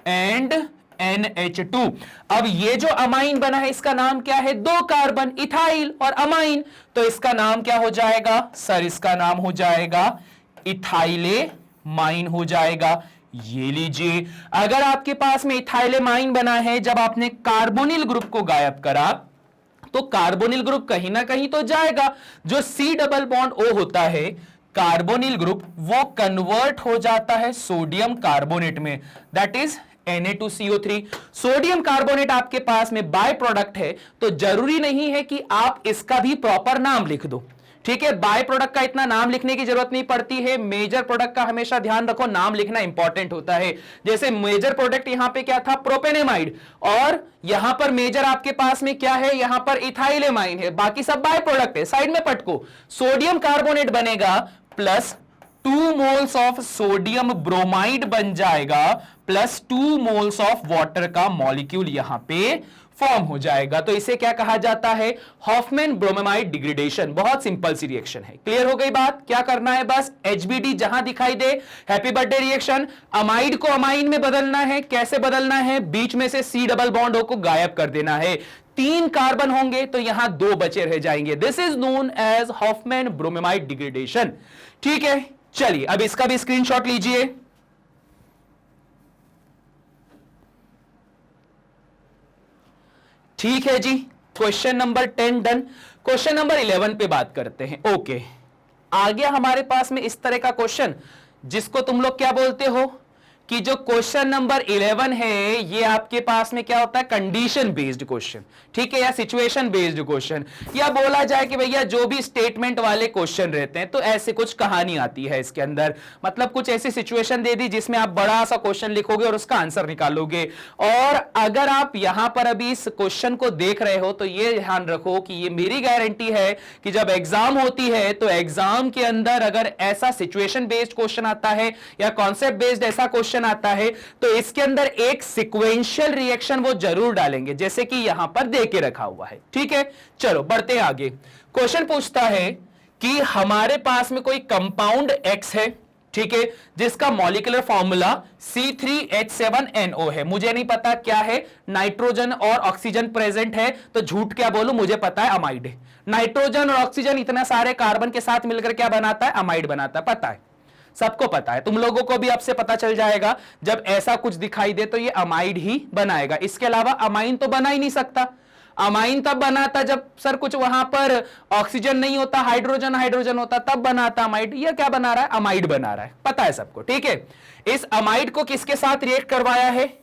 एंड NH2। अब ये जो अमाइन बना है इसका नाम क्या है, 2 कार्बन इथाइल और अमाइन, तो इसका नाम क्या हो जाएगा, सर इसका नाम हो जाएगा इथाइलेमाइन हो जाएगा। ये लीजिए, अगर आपके पास में इथाइलेमाइन बना है, जब आपने कार्बोनिल ग्रुप को गायब करा तो कार्बोनिल ग्रुप कहीं ना कहीं तो जाएगा, जो C डबल बॉन्ड O होता है कार्बोनिल ग्रुप, वो कन्वर्ट हो जाता है सोडियम कार्बोनेट में, that is Na2CO3। Sodium carbonate आपके पास में बाय प्रोडक्ट है, तो जरूरी नहीं है कि आप इसका भी प्रॉपर नाम लिख दो, ठीक है। बाय प्रोडक्ट का इतना नाम लिखने की जरूरत नहीं पड़ती है, मेजर प्रोडक्ट का हमेशा ध्यान रखो, नाम लिखना इंपॉर्टेंट होता है। जैसे मेजर प्रोडक्ट यहां पे क्या था, प्रोपेनेमाइड, और यहां पर मेजर आपके पास में क्या है, यहां पर इथाइलेमाइन है, बाकी सब बाय प्रोडक्ट है, साइड में पटको। सोडियम कार्बोनेट बनेगा plus 2 moles of sodium bromide बन जाएगा प्लस 2 मोल्स ऑफ वाटर का मॉलिक्यूल यहां पे फॉर्म हो जाएगा। तो इसे क्या कहा जाता है, हॉफमैन ब्रोमेमाइड डिग्रेडेशन। बहुत सिंपल सी रिएक्शन है, क्लियर हो गई बात। क्या करना है, बस HBD जहां दिखाई दे हैप्पी बर्थडे रिएक्शन, अमाइड को अमाइन में बदलना है। कैसे बदलना है, बीच में से C डबल बॉन्ड O को गायब कर देना है। 3 कार्बन होंगे तो यहां 2 बचे रह जाएंगे, this is known as Hofmann bromamide degradation, ठीक है। चलिए अब इसका भी स्क्रीनशॉट लीजिए। ठीक है जी, question number 10 done. Question number 11 पे बात करते हैं। ओके, आ गया हमारे पास में इस तरह का क्वेश्चन जिसको तुम लोग क्या बोलते हो कि जो क्वेश्चन नंबर 11 है ये आपके पास में क्या होता है, कंडीशन बेस्ड क्वेश्चन, ठीक है, या सिचुएशन बेस्ड क्वेश्चन, या बोला जाए कि भैया जो भी स्टेटमेंट वाले क्वेश्चन रहते हैं तो ऐसे कुछ कहानी आती है इसके अंदर, मतलब कुछ ऐसी सिचुएशन दे दी जिसमें आप बड़ा सा क्वेश्चन लिखोगे और उसका आंसर निकालोगे। और अगर आप यहां पर अभी इस क्वेश्चन को देख रहे हो तो ये ध्यान रखो कि ये मेरी गारंटी है कि जब एग्जाम होती है तो एग्जाम के अंदर अगर ऐसा सिचुएशन बेस्ड क्वेश्चन आता है या कॉन्सेप्ट बेस्ड ऐसा क्वेश्चन आता है तो इसके अंदर एक सीक्वेंशियल रिएक्शन वो जरूर डालेंगे, जैसे कि यहां पर दे के रखा हुआ है, ठीक है। चलो बढ़ते हैं आगे। क्वेश्चन पूछता है कि हमारे पास में कोई कंपाउंड X है, ठीक है, जिसका मॉलिक्यूलर फॉर्मूला C3H7NO है। मुझे नहीं पता क्या है, नाइट्रोजन और ऑक्सीजन प्रेजेंट है, तो झूठ क्या बोलूं, मुझे पता है अमाइड है। नाइट्रोजन और ऑक्सीजन इतना सारे कार्बन के साथ मिलकर क्या बनाता है, अमाइड बनाता है, पता है। सबको पता है, तुम लोगों को भी अब से पता चल जाएगा जब ऐसा कुछ दिखाई दे तो ये अमाइड ही बनाएगा, इसके अलावा अमाइन तो बना ही नहीं सकता। अमाइन तब बनाता जब सर कुछ वहां पर ऑक्सीजन नहीं होता, हाइड्रोजन हाइड्रोजन होता, तब बनाता अमाइड। ये क्या बना रहा है? अमाइड बना रहा है, पता है सबको, ठीक है। इस अमाइड को किसके साथ रिएक्ट करवाया है?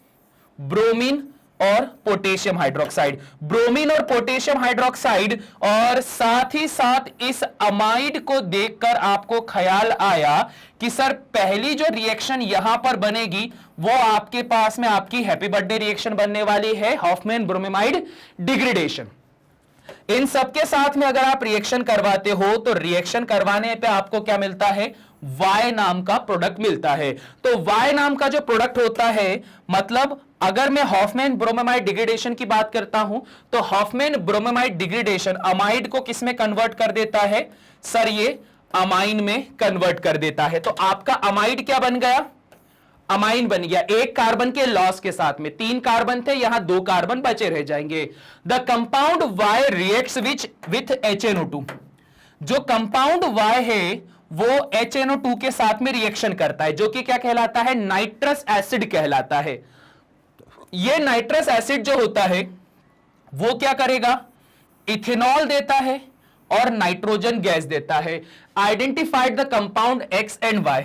ब्रोमीन और पोटेशियम हाइड्रोक्साइड, ब्रोमीन और पोटेशियम हाइड्रोक्साइड। और साथ ही साथ इस अमाइड को देखकर आपको ख्याल आया कि सर पहली जो रिएक्शन यहां पर बनेगी वो आपके पास में आपकी हैप्पी बर्थडे रिएक्शन बनने वाली है, हॉफमैन ब्रोमीमाइड डिग्रेडेशन। इन सबके साथ में अगर आप रिएक्शन करवाते हो तो रिएक्शन करवाने पे आपको क्या मिलता है? Y नाम का प्रोडक्ट मिलता है। तो Y नाम का जो प्रोडक्ट होता है, मतलब अगर मैं हॉफमैन ब्रोमीमाइड डिग्रेडेशन की बात करता हूं तो हॉफमैन ब्रोमीमाइड डिग्रेडेशन अमाइड को किस में कन्वर्ट कर देता है? सर ये अमाइन में कन्वर्ट कर देता है। तो आपका अमाइड क्या बन गया? अमाइन बन गया। एक कार्बन के लॉस के साथ में 3 कार्बन थे, यहां 2 कार्बन बचे रह जाएंगे। The compound Y reacts with HNO2। जो कंपाउंड Y है वो HNO2 के साथ में रिएक्शन करता है, जो कि क्या कहलाता है? नाइट्रस एसिड कहलाता है। ये नाइट्रस एसिड जो होता है वो क्या करेगा? इथेनॉल देता है और नाइट्रोजन गैस देता है। Identified the compound X and Y।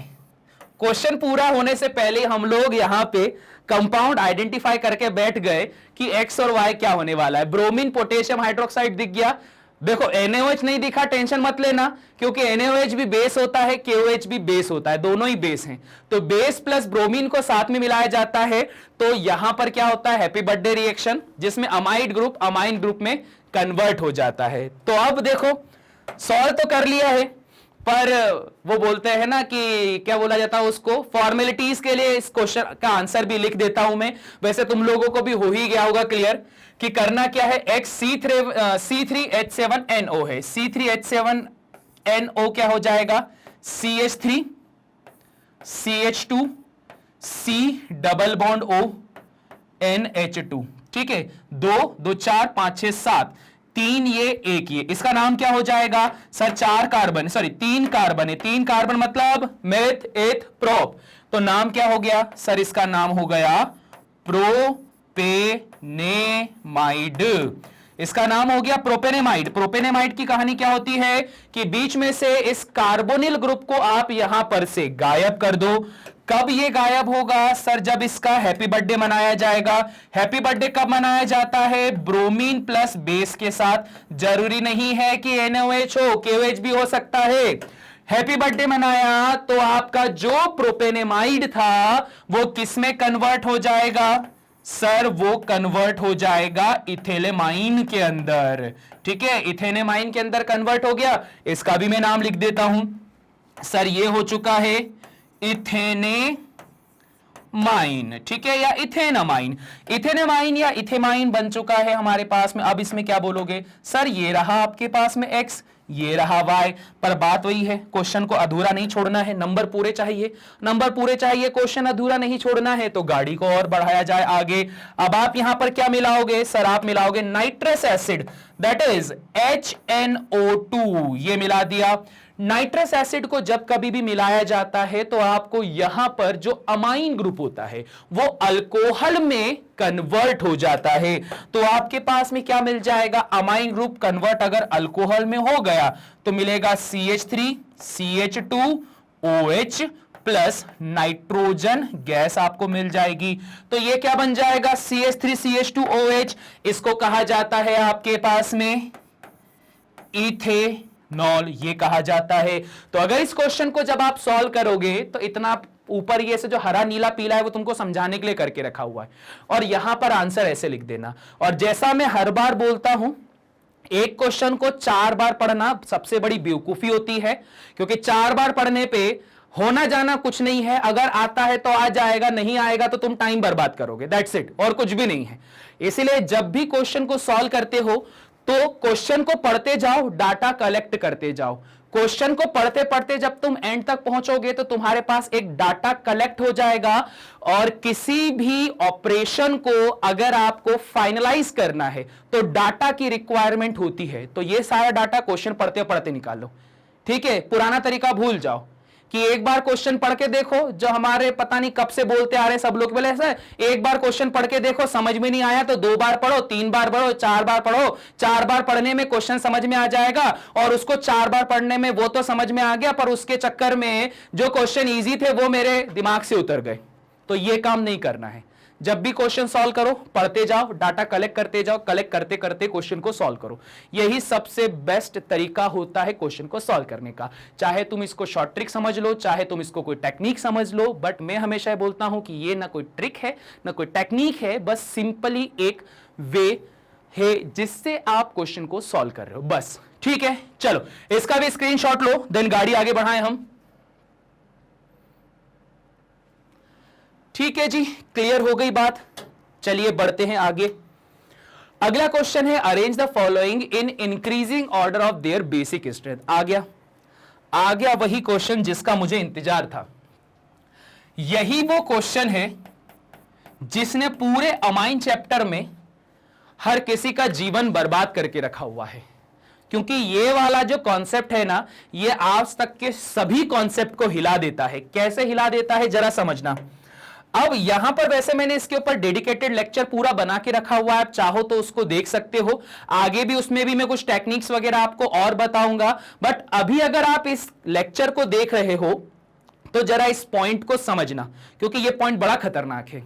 Question पूरा होने से पहले हम लोग यहां पे कंपाउंड आइडेंटिफाई करके बैठ गए कि X और Y क्या होने वाला है। ब्रोमीन पोटेशियम हाइड्रोक्साइड दिख गया। देखो NaOH नहीं दिखा, टेंशन मत लेना, क्योंकि NaOH भी बेस होता है, KOH भी बेस होता है, दोनों ही बेस हैं। तो बेस प्लस ब्रोमीन को साथ में मिलाया जाता है तो यहां पर क्या होता है? हैप्पी बर्थडे रिएक्शन, जिसमें अमाइड ग्रुप अमाइन ग्रुप में कन्वर्ट हो जाता है। तो अब देखो सॉल्व तो कर लिया है, पर वो बोलते हैं ना कि क्या बोला जाता है उसको, फॉर्मेलिटीज के लिए इस क्वेश्चन का आंसर भी लिख देता हूं मैं। वैसे तुम लोगों को भी हो ही गया होगा क्लियर कि करना क्या है। C3H7NO है, C3H7NO क्या हो जाएगा? CH3 CH2 C double bond O NH2, ठीक है। 2 2 4 5 6 7, 3 ये 1 ये, इसका नाम क्या हो जाएगा? सर 4 कार्बन, सॉरी 3 कार्बन है, 3 कार्बन मतलब मेथ एथ प्रोप, तो नाम क्या हो गया? सर इसका नाम हो गया प्रोपेनेमाइड। इसका नाम हो गया प्रोपेनेमाइड। प्रोपेनेमाइड की कहानी क्या होती है कि बीच में से इस कार्बोनिल ग्रुप को आप यहां पर से गायब कर दो। कब ये गायब होगा? सर जब इसका हैप्पी बर्थडे मनाया जाएगा। हैप्पी बर्थडे कब मनाया जाता है? ब्रोमीन प्लस बेस के साथ। जरूरी नहीं है कि NaOH हो, KOH भी हो सकता है। हैप्पी बर्थडे मनाया तो आपका जो प्रोपेनेमाइड था वो किस में कन्वर्ट हो जाएगा? सर वो कन्वर्ट हो जाएगा इथेनेमाइन के अंदर, ठीक है। इथेनेमाइन के अंदर कन्वर्ट हो गया। इसका भी मैं नाम लिख देता हूं। सर ये हो चुका है इथेनेमाइन, ठीक है, या इथेनामाइन। इथेनेमाइन या इथेमाइन बन चुका है हमारे पास में। अब इसमें क्या बोलोगे? सर ये रहा आपके पास में X, ये रहा Y। पर बात वही है, क्वेश्चन को अधूरा नहीं छोड़ना है, नंबर पूरे चाहिए, नंबर पूरे चाहिए, क्वेश्चन अधूरा नहीं छोड़ना है, तो गाड़ी को और बढ़ाया जाए आगे। अब आप यहां पर क्या मिलाओगे? सर आप मिलाओगे nitrous acid, that is HNO2, ये मिला दिया। नाइट्रस एसिड को जब कभी भी मिलाया जाता है तो आपको यहां पर जो अमाइन ग्रुप होता है वो अल्कोहल में कन्वर्ट हो जाता है। तो आपके पास में क्या मिल जाएगा? अमाइन ग्रुप कन्वर्ट अगर अल्कोहल में हो गया तो मिलेगा CH3 CH2OH plus nitrogen gas आपको मिल जाएगी। तो ये क्या बन जाएगा? CH3 CH2OH। इसको कहा जाता है आपके पास में इथेनॉल, ये कहा जाता है। तो अगर इस क्वेश्चन को जब आप सॉल्व करोगे तो इतना ऊपर ये से जो हरा नीला पीला है वो तुमको समझाने के लिए करके रखा हुआ है, और यहां पर आंसर ऐसे लिख देना। और जैसा मैं हर बार बोलता हूं, एक क्वेश्चन को 4 बार पढ़ना सबसे बड़ी बेवकूफी होती है, क्योंकि 4 बार पढ़ने पे होना जाना कुछ नहीं है। अगर आता है तो आ जाएगा, नहीं आएगा तो तुम टाइम बर्बाद करोगे, दैट्स इट, और कुछ भी नहीं है। इसीलिए जब भी क्वेश्चन को सॉल्व करते हो तो क्वेश्चन को पढ़ते जाओ, डाटा कलेक्ट करते जाओ। क्वेश्चन को पढ़ते पढ़ते जब तुम एंड तक पहुंचोगे तो तुम्हारे पास एक डाटा कलेक्ट हो जाएगा, और किसी भी ऑपरेशन को अगर आपको फाइनलाइज करना है तो डाटा की रिक्वायरमेंट होती है। तो ये सारा डाटा क्वेश्चन पढ़ते पढ़ते निकाल लो, ठीक है। पुराना तरीका भूल जाओ, कि एक बार क्वेश्चन पढ़ के देखो, जो हमारे पता नहीं कब से बोलते आ रहे सब लोग बोले ऐसा, एक बार क्वेश्चन पढ़ के देखो, समझ में नहीं आया तो 2 बार पढ़ो, 3 बार पढ़ो, 4 बार पढ़ो, 4 बार पढ़ने में क्वेश्चन समझ में आ जाएगा, और उसको 4 बार पढ़ने में वो तो समझ में आ गया, पर उसके चक्कर में जो क्वेश्चन इजी थे वो मेरे दिमाग से उतर गए। तो ये काम नहीं करना है। जब भी क्वेश्चन सॉल्व करो, पढ़ते जाओ, डाटा कलेक्ट करते जाओ, कलेक्ट करते करते क्वेश्चन को सॉल्व करो। यही सबसे बेस्ट तरीका होता है क्वेश्चन को सॉल्व करने का। चाहे तुम इसको शॉर्ट ट्रिक समझ लो, चाहे तुम इसको कोई टेक्निक समझ लो, बट मैं हमेशा बोलता हूं कि ये ना कोई ट्रिक है ना कोई टेक्निक है, बस सिंपली एक वे है जिससे आप क्वेश्चन को सॉल्व कर रहे हो, बस। ठीक है, चलो इसका भी स्क्रीनशॉट लो, देन गाड़ी आगे बढ़ाएं हम। ठीक है जी, क्लियर हो गई बात। चलिए बढ़ते हैं आगे। अगला क्वेश्चन है arrange the following in increasing order of their basic strength. आ गया वही क्वेश्चन जिसका मुझे इंतजार था। यही वो क्वेश्चन है जिसने पूरे अमाइन चैप्टर में हर किसी का जीवन बर्बाद करके रखा हुआ है, क्योंकि ये वाला जो कॉन्सेप्ट है ना, ये आज तक के सभी कॉन्सेप्ट को हिला देता है। कैसे हिला देता है जरा समझना। अब यहां पर वैसे मैंने इसके ऊपर डेडिकेटेड लेक्चर पूरा बना के रखा हुआ है, आप चाहो तो उसको देख सकते हो। आगे भी उसमें भी मैं कुछ टेक्निक्स वगैरह आपको और बताऊंगा, बट अभी अगर आप इस लेक्चर को देख रहे हो तो जरा इस पॉइंट को समझना, क्योंकि यह पॉइंट बड़ा खतरनाक है।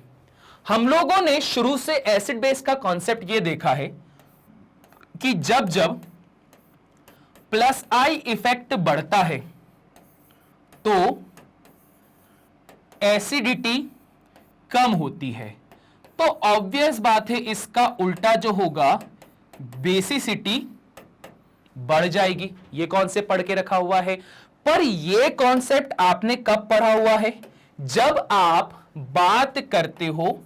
हम लोगों ने शुरू से एसिड बेस का कॉन्सेप्ट यह देखा है कि जब जब प्लस आई इफेक्ट बढ़ता है तो एसिडिटी कम होती है। तो ऑब्वियस बात है इसका उल्टा जो होगा, बेसिसिटी बढ़ जाएगी। ये कॉन्सेप्ट पढ़ के रखा हुआ है, पर यह कॉन्सेप्ट आपने कब पढ़ा हुआ है? जब आप बात करते हो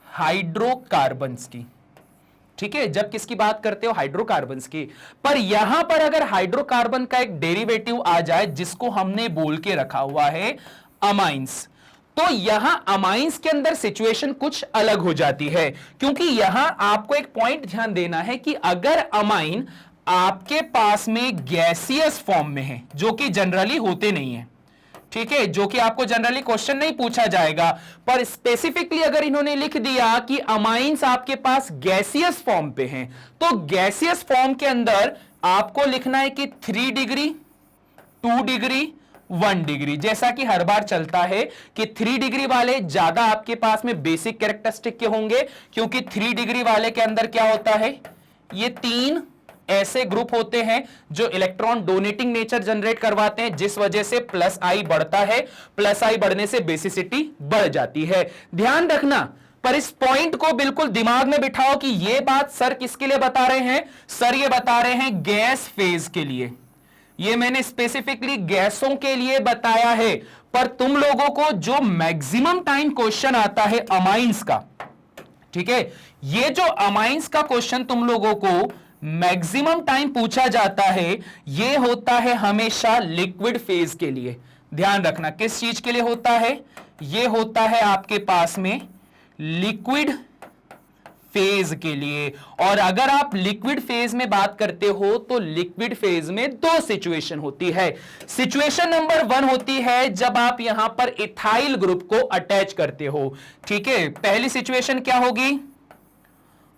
हाइड्रोकार्बन्स की। ठीक है, जब किसकी बात करते हो? हाइड्रोकार्बन्स की। पर यहां पर अगर हाइड्रोकार्बन का एक डेरिवेटिव आ जाए जिसको हमने बोल के रखा हुआ है अमाइंस, तो यहां अमाइंस के अंदर सिचुएशन कुछ अलग हो जाती है। क्योंकि यहां आपको एक पॉइंट ध्यान देना है कि अगर अमाइन आपके पास में गैसियस फॉर्म में है, जो कि जनरली होते नहीं है, ठीक है, जो कि आपको जनरली क्वेश्चन नहीं पूछा जाएगा, पर स्पेसिफिकली अगर इन्होंने लिख दिया कि अमाइंस आपके पास गैसियस फॉर्म पे हैं, तो गैसियस फॉर्म के अंदर आपको लिखना है कि 3 डिग्री, 2 डिग्री, 1 डिग्री। जैसा कि हर बार चलता है कि 3 डिग्री वाले ज्यादा आपके पास में बेसिक कैरेक्टरिस्टिक के होंगे, क्योंकि 3 डिग्री वाले के अंदर क्या होता है, ये 3 ऐसे ग्रुप होते हैं जो इलेक्ट्रॉन डोनेटिंग नेचर जनरेट करवाते हैं, जिस वजह से प्लस आई बढ़ता है। प्लस आई बढ़ने से बेसिसिटी बढ़ जाती है। ध्यान रखना, पर इस पॉइंट को बिल्कुल दिमाग में बिठाओ कि यह बात सर किसके लिए बता रहे हैं? सर ये बता रहे हैं गैस फेज के लिए। ये मैंने स्पेसिफिकली गैसों के लिए बताया है, पर तुम लोगों को जो मैक्सिमम टाइम क्वेश्चन आता है अमाइंस का, ठीक है, ये जो अमाइंस का क्वेश्चन तुम लोगों को मैक्सिमम टाइम पूछा जाता है, ये होता है हमेशा लिक्विड फेज के लिए। ध्यान रखना, किस चीज के लिए होता है? ये होता है आपके पास में लिक्विड फेज के लिए। और अगर आप लिक्विड फेज में बात करते हो तो लिक्विड फेज में 2 सिचुएशन होती है। सिचुएशन नंबर 1 होती है जब आप यहां पर इथाइल ग्रुप को अटैच करते हो। ठीक है, पहली सिचुएशन क्या होगी?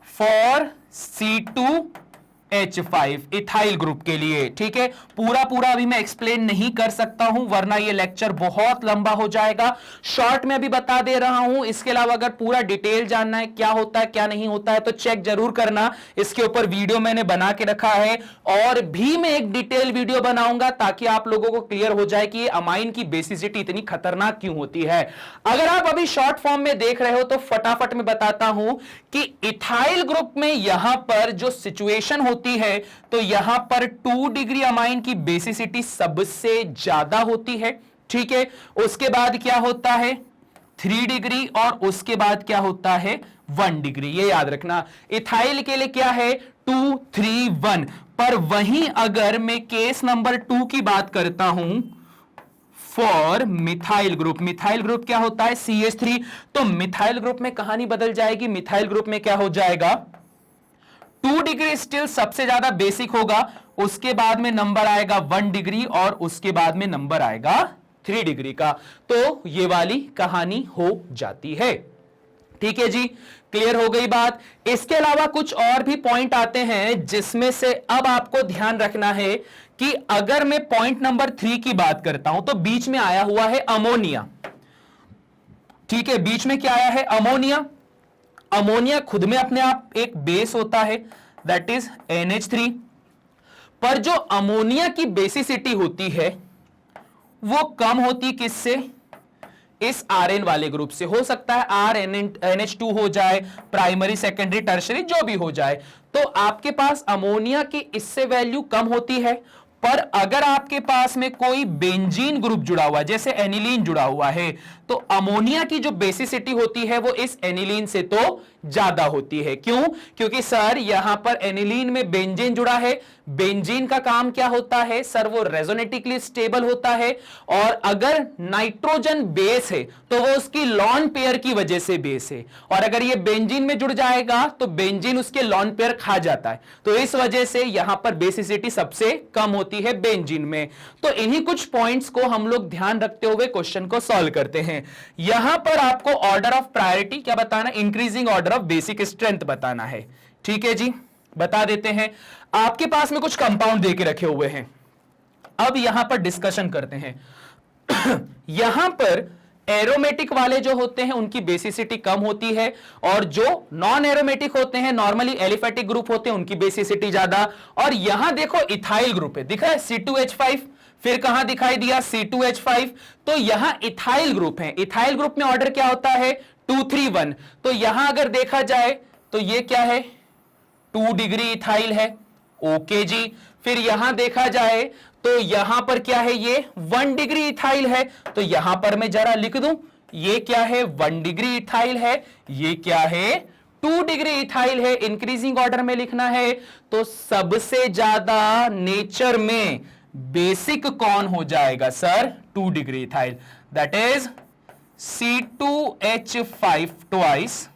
फॉर C2H5 इथाइल ग्रुप के लिए। ठीक है, पूरा अभी मैं एक्सप्लेन नहीं कर सकता हूं, वरना ये लेक्चर बहुत लंबा हो जाएगा। शॉर्ट में अभी बता दे रहा हूं। इसके अलावा अगर पूरा डिटेल जानना है क्या होता है क्या नहीं होता है, तो चेक जरूर करना, इसके ऊपर वीडियो मैंने बना के रखा है। और भी मैं एक डिटेल वीडियो बनाऊंगा ताकि आप लोगों को क्लियर हो जाए कि अमाइन की बेसिसिटी इतनी खतरनाक क्यों होती है। अगर आप अभी शॉर्ट फॉर्म में देख रहे हो तो फटाफट में बताता हूं कि इथाइल ग्रुप में यहां पर जो सिचुएशन होती है, तो यहां पर 2 डिग्री अमाइन की बेसिसिटी सबसे ज्यादा होती है। ठीक है, उसके बाद क्या होता है? 3 डिग्री, और उसके बाद क्या होता है? 1 डिग्री। ये याद रखना, इथाइल के लिए क्या है? 2, 3, 1। पर वहीं अगर मैं केस नंबर 2 की बात करता हूं for methyl group, methyl group क्या होता है? CH3। तो मिथाइल ग्रुप में कहानी बदल जाएगी। मिथाइल ग्रुप में क्या हो जाएगा? 2 डिग्री स्टिल सबसे ज्यादा बेसिक होगा, उसके बाद में नंबर आएगा 1 डिग्री, और उसके बाद में नंबर आएगा 3 डिग्री का। तो ये वाली कहानी हो जाती है। ठीक है जी, क्लियर हो गई बात। इसके अलावा कुछ और भी पॉइंट आते हैं जिसमें से अब आपको ध्यान रखना है कि अगर मैं पॉइंट नंबर 3 की बात करता हूं तो बीच में आया हुआ है अमोनिया। ठीक है, बीच में क्या आया है? अमोनिया। अमोनिया खुद में अपने आप एक बेस होता है, दैट इज NH3। पर जो अमोनिया की बेसिसिटी होती है वो कम होती किससे? इस Rn वाले ग्रुप से। हो सकता है RNH2 हो जाए, प्राइमरी सेकेंडरी टर्शरी जो भी हो जाए, तो आपके पास अमोनिया की इससे वैल्यू कम होती है। पर अगर आपके पास में कोई बेंजीन ग्रुप जुड़ा हुआ, जैसे एनिलीन जुड़ा हुआ है, तो अमोनिया की जो बेसिसिटी होती है वो इस एनिलीन से तो ज्यादा होती है। क्यों? क्योंकि सर यहां पर एनिलीन में बेंजीन जुड़ा है। बेंजीन का काम क्या होता है सर? वो रेजोनेटिकली स्टेबल होता है, और अगर नाइट्रोजन बेस है तो वो उसकी लॉन पेयर की वजह से बेस है, और अगर ये बेंजीन में जुड़ जाएगा तो बेंजीन उसके लॉन पेयर खा जाता है। तो इस वजह से यहां पर बेसिसिटी सबसे कम होती है बेंजीन में। तो इन्हीं कुछ पॉइंट्स को हम लोग ध्यान रखते हुए क्वेश्चन को सॉल्व करते हैं। यहां पर आपको ऑर्डर ऑफ प्रायोरिटी क्या बताना? Increasing order of basic strength बताना है। ठीक है जी, बता देते हैं। आपके पास में कुछ कंपाउंड देके रखे हुए हैं, अब यहां पर डिस्कशन करते हैं। यहां पर एरोमेटिक वाले जो होते हैं उनकी बेसिसिटी कम होती है, और जो नॉन एरोमेटिक होते हैं, नॉर्मली एलिफेटिक ग्रुप होते हैं, उनकी बेसिसिटी ज्यादा। और यहां देखो इथाइल ग्रुप है, दिख रहा है C2H5, फिर कहां दिखाई दिया? C2H5। तो यहां इथाइल ग्रुप है। इथाइल ग्रुप में ऑर्डर क्या होता है? 231। तो यहां अगर देखा जाए तो ये क्या है? 2 डिग्री इथाइल है। ओके जी। फिर यहां देखा जाए तो यहां पर क्या है? ये 1 डिग्री इथाइल है। तो यहां पर मैं जरा लिख दूं, ये क्या है? 1 डिग्री इथाइल है। ये क्या है? 2 डिग्री इथाइल है। इंक्रीजिंग ऑर्डर में लिखना है तो सबसे ज्यादा नेचर में बेसिक कौन हो जाएगा sir? 2 degree ethyl, that is C2H5 twice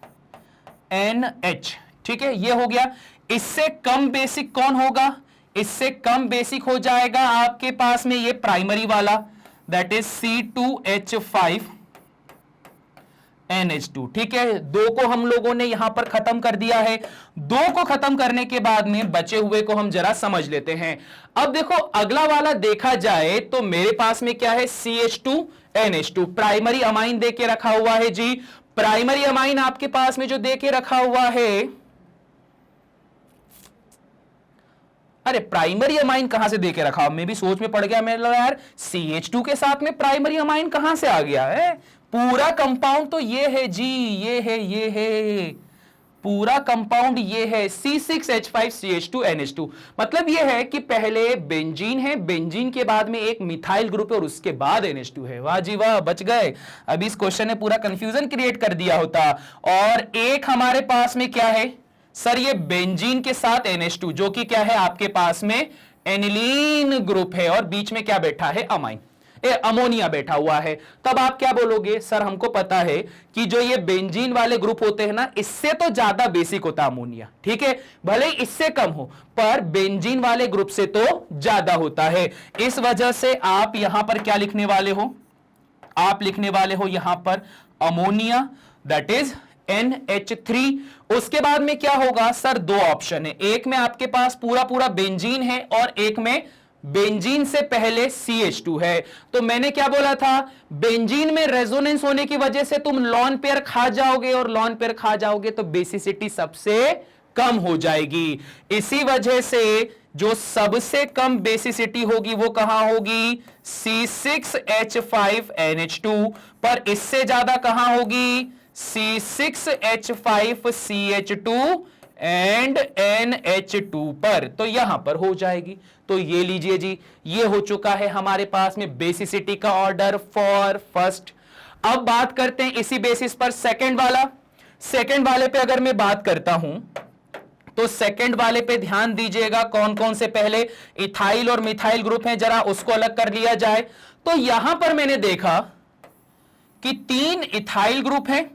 NH। ठीक है, ये हो गया। इससे कम बेसिक कौन होगा? इससे कम बेसिक हो जाएगा आपके पास में ये प्राइमरी वाला, दैट इज C2H5 NH2। ठीक है, 2 को हम लोगों ने यहां पर खत्म कर दिया है। 2 को खत्म करने के बाद में बचे हुए को हम जरा समझ लेते हैं। अब देखो अगला वाला देखा जाए तो मेरे पास में क्या है? CH2 NH2 प्राइमरी अमाइन देके रखा हुआ है जी। प्राइमरी अमाइन आपके पास में जो देके रखा हुआ है, अरे प्राइमरी अमाइन कहां से देके रखा? मैं भी सोच में पड़ गया, मैं लगा यार CH2 के साथ में प्राइमरी अमाइन कहां से आ गया है? पूरा कंपाउंड तो ये है जी, ये है पूरा कंपाउंड ये है C6H5CH2NH2। मतलब ये है कि पहले बेंजीन है, बेंजीन के बाद में एक मिथाइल ग्रुप है और उसके बाद NH2 है। वाह जी वाह, बच गए। अभी इस क्वेश्चन ने पूरा कंफ्यूजन क्रिएट कर दिया होता। और एक हमारे पास में क्या है सर? ये बेंजीन के साथ NH2, जो कि क्या है आपके पास में? एनिलीन ग्रुप है, और बीच में क्या बैठा है? अमाइन अमोनिया बैठा हुआ है। तब आप क्या बोलोगे? सर हमको पता है कि जो ये बेंजीन वाले ग्रुप होते हैं ना, इससे तो ज्यादा बेसिक होता है अमोनिया। ठीक है, भले ही इससे कम हो पर बेंजीन वाले ग्रुप से तो ज्यादा होता है। इस वजह से आप यहां पर क्या लिखने वाले हो? आप लिखने वाले हो यहां पर अमोनिया, दैट इज NH3। उसके बाद में क्या होगा सर? 2 ऑप्शन है, एक में आपके पास पूरा बेंजीन है और एक में बेंजीन से पहले CH2 है। तो मैंने क्या बोला था? बेंजीन में रेजोनेंस होने की वजह से तुम लॉन पेयर खा जाओगे, और लॉन पेयर खा जाओगे तो बेसिसिटी सबसे कम हो जाएगी। इसी वजह से जो सबसे कम बेसिसिटी होगी वो कहां होगी? C6H5NH2। पर इससे ज्यादा कहां होगी? C6H5CH2 एंड NH2 पर। तो यहां पर हो जाएगी। तो ये लीजिए जी, ये हो चुका है हमारे पास में बेसिसिटी का ऑर्डर फॉर फर्स्ट। अब बात करते हैं इसी बेसिस पर सेकंड वाला। सेकंड वाले पे अगर मैं बात करता हूं तो सेकंड वाले पे ध्यान दीजिएगा, कौन कौन से पहले इथाइल और मिथाइल ग्रुप हैं, जरा उसको अलग कर लिया जाए। तो यहां पर मैंने देखा कि 3 इथाइल ग्रुप हैं,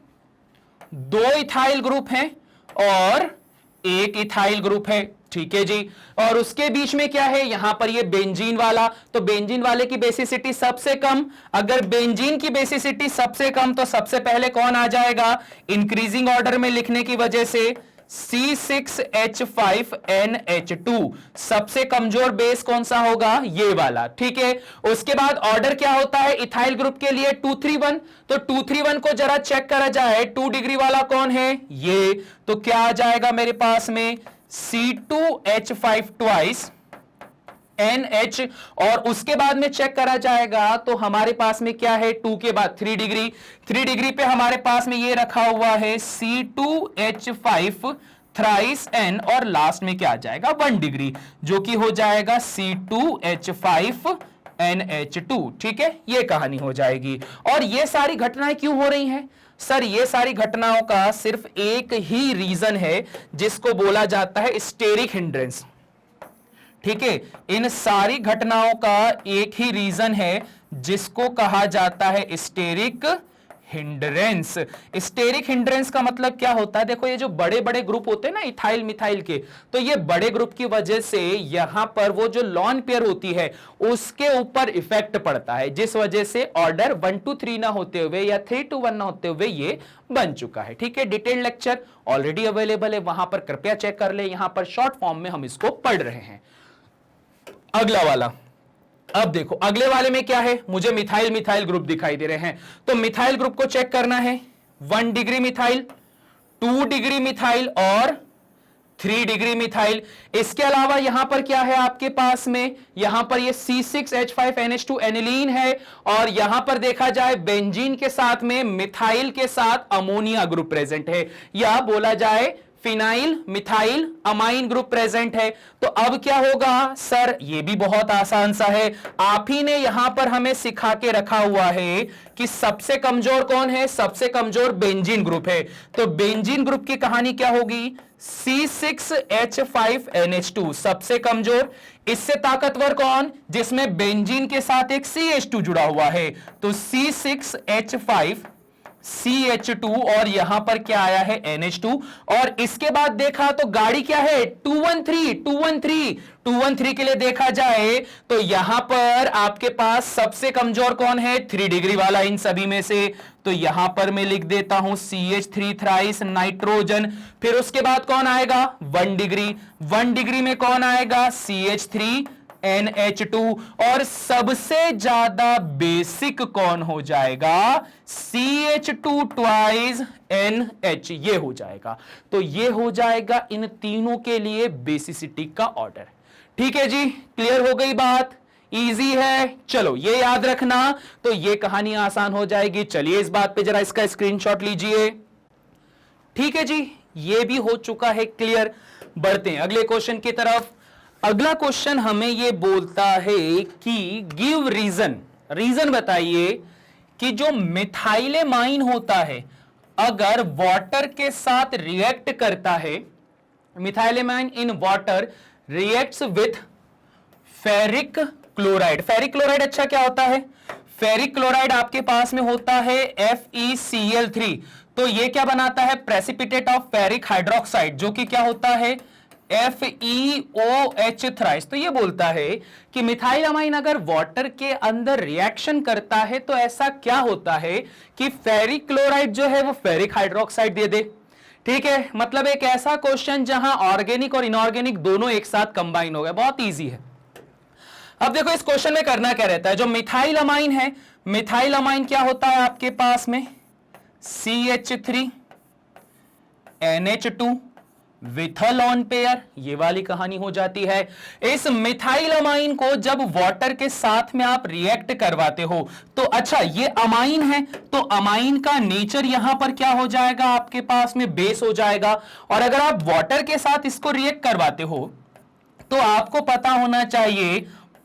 2 इथाइल ग्रुप हैं और 1 इथाइल ग्रुप है। ठीक है जी। और उसके बीच में क्या है, यहां पर ये बेंजीन वाला, तो बेंजीन वाले की बेसिसिटी सबसे कम। अगर बेंजीन की बेसिसिटी सबसे कम तो सबसे पहले कौन आ जाएगा, इंक्रीजिंग ऑर्डर में लिखने की वजह से C6H5NH2, सबसे कमजोर बेस कौन सा होगा, ये वाला। ठीक है, उसके बाद ऑर्डर क्या होता है इथाइल ग्रुप के लिए 231, तो 231 को जरा चेक करा जाए, 2 डिग्री वाला कौन है, ये। तो क्या आ जाएगा मेरे पास में C2H5 ट्वाइस NH, और उसके बाद में चेक करा जाएगा तो हमारे पास में क्या है, 2 के बाद 3 डिग्री, 3 डिग्री पे हमारे पास में ये रखा हुआ है C2H5 थ्राइस N, और लास्ट में क्या आ जाएगा 1 डिग्री, जो कि हो जाएगा C2H5NH2। ठीक है, ये कहानी हो जाएगी। और ये सारी घटनाएं क्यों हो रही हैं सर, ये सारी घटनाओं का सिर्फ एक ही रीजन है जिसको बोला जाता है स्टेरिक हिंड्रेंस। ठीक है, इन सारी घटनाओं का एक ही रीजन है जिसको कहा जाता है स्टेरिक हिंड्रेंस। स्टेरिक हिंड्रेंस का मतलब क्या होता है, देखो ये जो बड़े बड़े ग्रुप होते हैं ना इथाइल मिथाइल के, तो ये बड़े ग्रुप की वजह से यहां पर वो जो लॉन पेयर होती है उसके ऊपर इफेक्ट पड़ता है, जिस वजह से ऑर्डर 1 to 3 ना होते हुए या 3 to 1 ना होते हुए ये बन चुका है। ठीक है, डिटेल्ड लेक्चर ऑलरेडी अवेलेबल है, वहां पर कृपया चेक कर ले, यहां पर शॉर्ट फॉर्म में हम इसको पढ़ रहे हैं। अगला वाला, अब देखो अगले वाले में क्या है, मुझे मिथाइल मिथाइल ग्रुप दिखाई दे रहे हैं, तो मिथाइल ग्रुप को चेक करना है, 1 डिग्री मिथाइल, 2 डिग्री मिथाइल और 3 डिग्री मिथाइल। इसके अलावा यहां पर क्या है आपके पास में, यहां पर ये C6H5NH2 एनिलीन है, और यहां पर देखा जाए बेंजीन के साथ में मिथाइल के साथ अमोनिया ग्रुप प्रेजेंट है, या बोला जाए phenyl methyl amine group present है। तो अब क्या होगा सर, ये भी बहुत आसान सा है, आप ही ने यहां पर हमें सिखा के रखा हुआ है कि सबसे कमजोर कौन है, सबसे कमजोर बेंजीन ग्रुप है। तो बेंजीन ग्रुप की कहानी क्या होगी, C6H5NH2 सबसे कमजोर, इससे ताकतवर कौन, जिसमें बेंजीन के साथ एक CH2 जुड़ा हुआ है, तो C6H5CH2, और यहां पर क्या आया है NH2। और इसके बाद देखा तो गाड़ी क्या है 213 के लिए देखा जाए तो यहां पर आपके पास सबसे कमजोर कौन है, 3 डिग्री वाला इन सभी में से, तो यहां पर मैं लिख देता हूं CH3 थ्राइस नाइट्रोजन। फिर उसके बाद कौन आएगा 1 डिग्री, 1 डिग्री में कौन आएगा CH3NH2, और सबसे ज्यादा बेसिक कौन हो जाएगा CH2 ट्वाइस NH, ये हो जाएगा। तो ये हो जाएगा इन तीनों के लिए बेसिसिटी का ऑर्डर। ठीक है जी, क्लियर हो गई बात, इजी है, चलो ये याद रखना, तो ये कहानी आसान हो जाएगी। चलिए इस बात पे जरा इसका स्क्रीनशॉट लीजिए। ठीक है जी, ये भी हो चुका है क्लियर। बढ़ते हैं अगले क्वेश्चन की तरफ। अगला क्वेश्चन हमें ये बोलता है कि गिव रीजन, रीजन बताइए कि जो मिथाइलेमाइन होता है अगर वाटर के साथ रिएक्ट करता है, methylamine in water reacts with ferric chloride. Ferric chloride अच्छा क्या होता है, फेरिक क्लोराइड आपके पास में होता है FeCl3, तो ये क्या बनाता है प्रेसिपिटेट ऑफ फेरिक हाइड्रोक्साइड, जो कि क्या होता है FeOH थ्राइस। तो ये बोलता है कि मिथाइलामाइन अगर वाटर के अंदर रिएक्शन करता है तो ऐसा क्या होता है कि फेरिक क्लोराइड जो है वो फेरिक हाइड्रोक्साइड दे दे। ठीक है, मतलब एक ऐसा क्वेश्चन जहां ऑर्गेनिक और इनऑर्गेनिक दोनों एक साथ कंबाइन हो गए, बहुत इजी है। अब देखो इस क्वेश्चन में करना क्या रहता है, जो मिथाइलामाइन है, मिथाइलामाइन क्या होता है आपके पास में CH3NH2 with a lone pair, ये वाली कहानी हो जाती है। इस मिथाइलामाइन को जब वाटर के साथ में आप रिएक्ट करवाते हो तो अच्छा ये अमाइन है, तो अमाइन का नेचर यहां पर क्या हो जाएगा आपके पास में बेस हो जाएगा, और अगर आप वाटर के साथ इसको रिएक्ट करवाते हो तो आपको पता होना चाहिए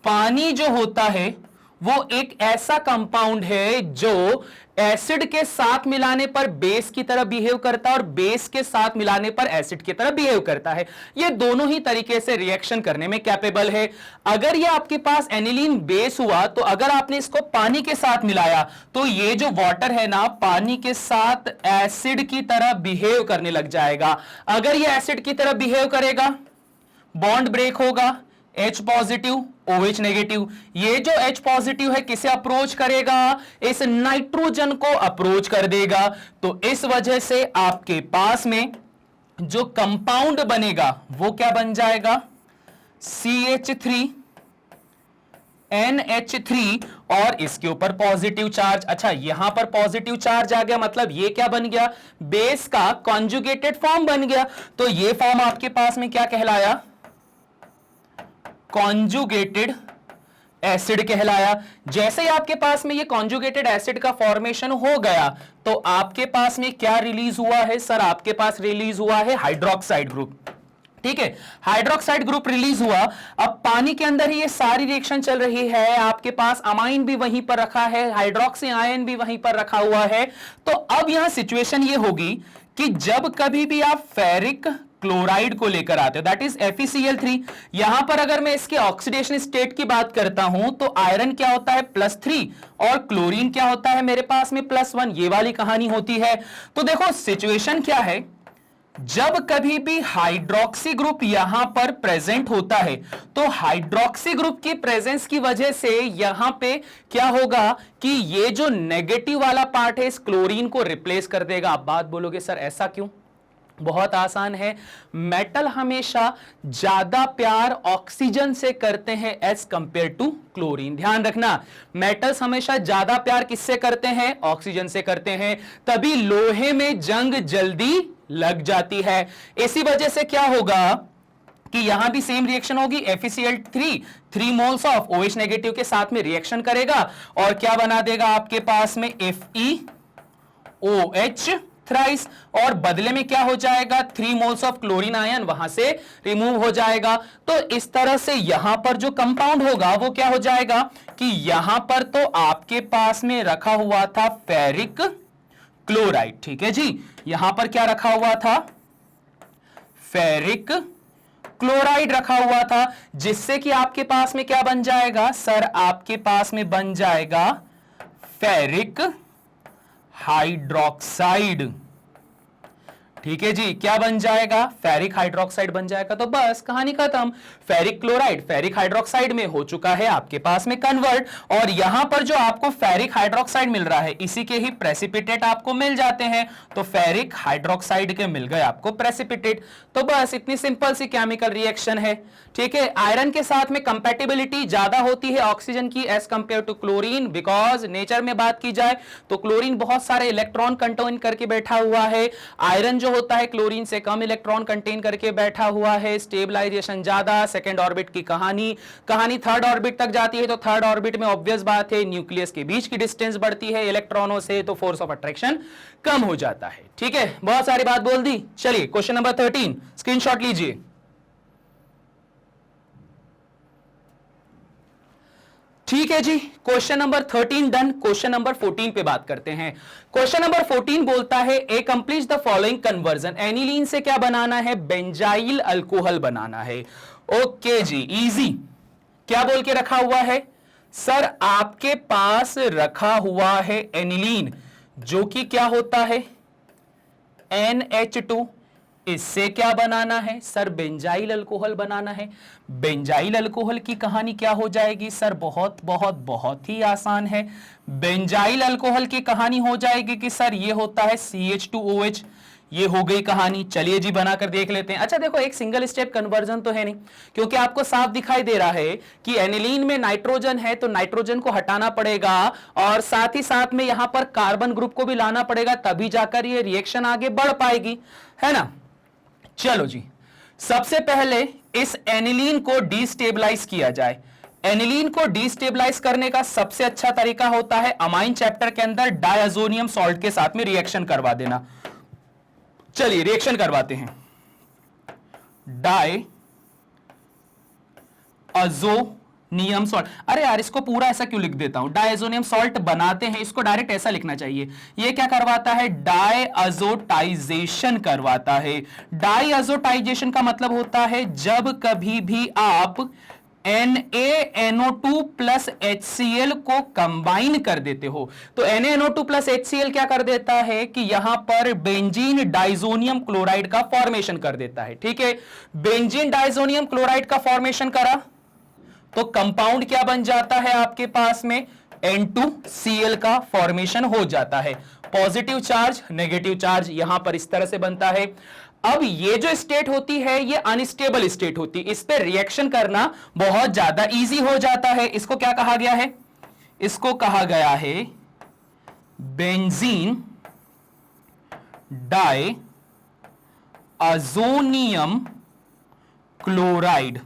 पानी जो होता है वो एक ऐसा कंपाउंड है जो एसिड के साथ मिलाने पर बेस की तरह बिहेव करता है और बेस के साथ मिलाने पर एसिड की तरह बिहेव करता है। ये दोनों ही तरीके से रिएक्शन करने में कैपेबल है। अगर ये आपके पास एनिलीन बेस हुआ तो अगर आपने इसको पानी के साथ मिलाया तो ये जो वाटर है ना पानी के साथ एसिड की तरह बिहेव करने लग जाएगा। अगर ये एसिड की तरह बिहेव करेगा बॉन्ड ब्रेक होगा, H पॉजिटिव OH नेगेटिव। ये जो H पॉजिटिव है किसे अप्रोच करेगा, इस नाइट्रोजन को अप्रोच कर देगा। तो इस वजह से आपके पास में जो कंपाउंड बनेगा वो क्या बन जाएगा, CH3 NH3 और इसके ऊपर पॉजिटिव चार्ज। अच्छा, यहां पर पॉजिटिव चार्ज आ गया, मतलब ये क्या बन गया, बेस का कॉन्जुगेटेड फॉर्म बन गया। तो ये फॉर्म आपके पास में क्या कहलाया, कॉन्जुगेटेड एसिड कहलाया। जैसे ही आपके पास में ये कॉन्जुगेटेड एसिड का फॉर्मेशन हो गया तो आपके पास में क्या रिलीज हुआ है सर, आपके पास रिलीज हुआ है हाइड्रोक्साइड ग्रुप। ठीक है, हाइड्रोक्साइड ग्रुप रिलीज हुआ। अब पानी के अंदर ही ये सारी रिएक्शन चल रही है, आपके पास अमाइन भी वहीं पर रखा है, हाइड्रोक्सी आयन भी वहीं पर रखा हुआ है। तो अब यहां सिचुएशन ये होगी कि जब कभी भी आप फेरिक क्लोराइड को लेकर आते हो, दैट इज FeCl3, यहां पर अगर मैं इसके ऑक्सीडेशन स्टेट की बात करता हूं तो आयरन क्या होता है +3 और क्लोरीन क्या होता है मेरे पास में +1, ये वाली कहानी होती है। तो देखो सिचुएशन क्या है, जब कभी भी हाइड्रोक्सी ग्रुप यहां पर प्रेजेंट होता है तो हाइड्रोक्सी ग्रुप की प्रेजेंस की वजह से यहां पे क्या होगा कि ये जो नेगेटिव वाला पार्ट है इस क्लोरीन को रिप्लेस कर देगा। आप बात बोलोगे सर ऐसा क्यों, बहुत आसान है, मेटल हमेशा ज्यादा प्यार ऑक्सीजन से करते हैं एज कंपेयर टू क्लोरीन। ध्यान रखना, मेटल्स हमेशा ज्यादा प्यार किससे करते हैं, ऑक्सीजन से करते हैं, तभी लोहे में जंग जल्दी लग जाती है। इसी वजह से क्या होगा कि यहां भी सेम रिएक्शन होगी, FeCl3 3 moles of OH negative के साथ में रिएक्शन करेगा और क्या बना देगा आपके पास में FeOH थ्राइस, और बदले में क्या हो जाएगा 3 मोल्स ऑफ क्लोरीन आयन वहां से रिमूव हो जाएगा। तो इस तरह से यहां पर जो कंपाउंड होगा वो क्या हो जाएगा कि यहां पर तो आपके पास में रखा हुआ था फेरिक क्लोराइड, ठीक है जी, यहां पर क्या रखा हुआ था, फेरिक क्लोराइड रखा हुआ था, जिससे कि आपके पास में क्या बन जाएगा सर, आपके पास में बन जाएगा फेरिक हाइड्रोक्साइड। ठीक है जी, क्या बन जाएगा, फेरिक हाइड्रोक्साइड बन जाएगा। तो बस कहानी खत्म, फेरिक क्लोराइड फेरिक हाइड्रोक्साइड में हो चुका है आपके पास में कन्वर्ट, और यहां पर जो आपको फेरिक हाइड्रोक्साइड मिल रहा है इसी के ही प्रेसिपिटेट आपको मिल जाते हैं। तो फेरिक हाइड्रोक्साइड के मिल गए आपको प्रेसिपिटेट। तो बस इतनी सिंपल सी केमिकल रिएक्शन है। ठीक है, आयरन के साथ में कंपैटिबिलिटी ज्यादा होती है ऑक्सीजन की as compare to chlorine, because nature में बात की जाए तो क्लोरीन बहुत सारे इलेक्ट्रॉन कंटेन करके बैठा हुआ है, आयरन जो होता है क्लोरीन से कम इलेक्ट्रॉन कंटेन करके बैठा हुआ है, स्टेबलाइजेशन ज्यादा, सेकंड ऑर्बिट की कहानी थर्ड ऑर्बिट तक जाती है। तो थर्ड ऑर्बिट में ऑब्वियस बात है न्यूक्लियस के बीच की डिस्टेंस बढ़ती है इलेक्ट्रॉनों से, तो फोर्स ऑफ अट्रैक्शन कम हो जाता है। ठीक है, बहुत सारी बात बोल दी। चलिए क्वेश्चन नंबर 13 स्क्रीनशॉट लीजिए। ठीक है जी, question number 13 done. Question number 14 पे बात करते हैं। क्वेश्चन नंबर 14 बोलता है a complete the following conversion, aniline से क्या बनाना है, बेंजाइल अल्कोहल बनाना है। ओके जी, इजी। क्या बोल के रखा हुआ है सर, आपके पास रखा हुआ है एनिलीन, जो कि क्या होता है NH2, इससे क्या बनाना है सर, बेंजाइल अल्कोहल बनाना है। बेंजाइल अल्कोहल की कहानी क्या हो जाएगी सर, बहुत बहुत बहुत ही आसान है। बेंजाइल अल्कोहल की कहानी हो जाएगी कि सर ये होता है CH2OH, ये हो गई कहानी। चलिए जी बनाकर देख लेते हैं। अच्छा देखो, एक सिंगल स्टेप कन्वर्जन तो है नहीं, क्योंकि आपको साफ दिखाई दे रहा है कि एनिलीन में नाइट्रोजन है तो नाइट्रोजन को हटाना पड़ेगा और साथ ही साथ में यहां पर कार्बन ग्रुप को भी लाना पड़ेगा, तभी जाकर ये रिएक्शन आगे बढ़ पाएगी, है ना। चलो जी, सबसे पहले इस एनिलीन को डिस्टेबलाइज किया जाए। एनिलीन को डिस्टेबलाइज करने का सबसे अच्छा तरीका होता है अमाइन चैप्टर के अंदर डायजोनियम सॉल्ट के साथ में रिएक्शन करवा देना। चलिए रिएक्शन करवाते हैं। डायजोनियम सॉल्ट, अरे यार इसको पूरा ऐसा क्यों लिख देता हूं, डायजोनियम सॉल्ट बनाते हैं, इसको डायरेक्ट ऐसा लिखना चाहिए। ये क्या करवाता है, डायअजोटाइजेशन करवाता है। डायअजोटाइजेशन का मतलब होता है जब कभी भी आप NaNO2 प्लस HCl को कंबाइन कर देते हो, तो NaNO2 प्लस HCl क्या कर देता है कि यहां पर बेंजीन डाइजोनियम क्लोराइड का फॉर्मेशन कर देता है। ठीक है, बेंजीन डाइजोनियम क्लोराइड का फॉर्मेशन करा तो कंपाउंड क्या बन जाता है आपके पास में, N2Cl का फॉर्मेशन हो जाता है। पॉजिटिव चार्ज नेगेटिव चार्ज यहां पर इस तरह से बनता है। अब ये जो स्टेट होती है ये अनस्टेबल स्टेट होती है, इस पे रिएक्शन करना बहुत ज्यादा इजी हो जाता है। इसको क्या कहा गया है, इसको कहा गया है बेंजीन डाई अजोनियम क्लोराइड।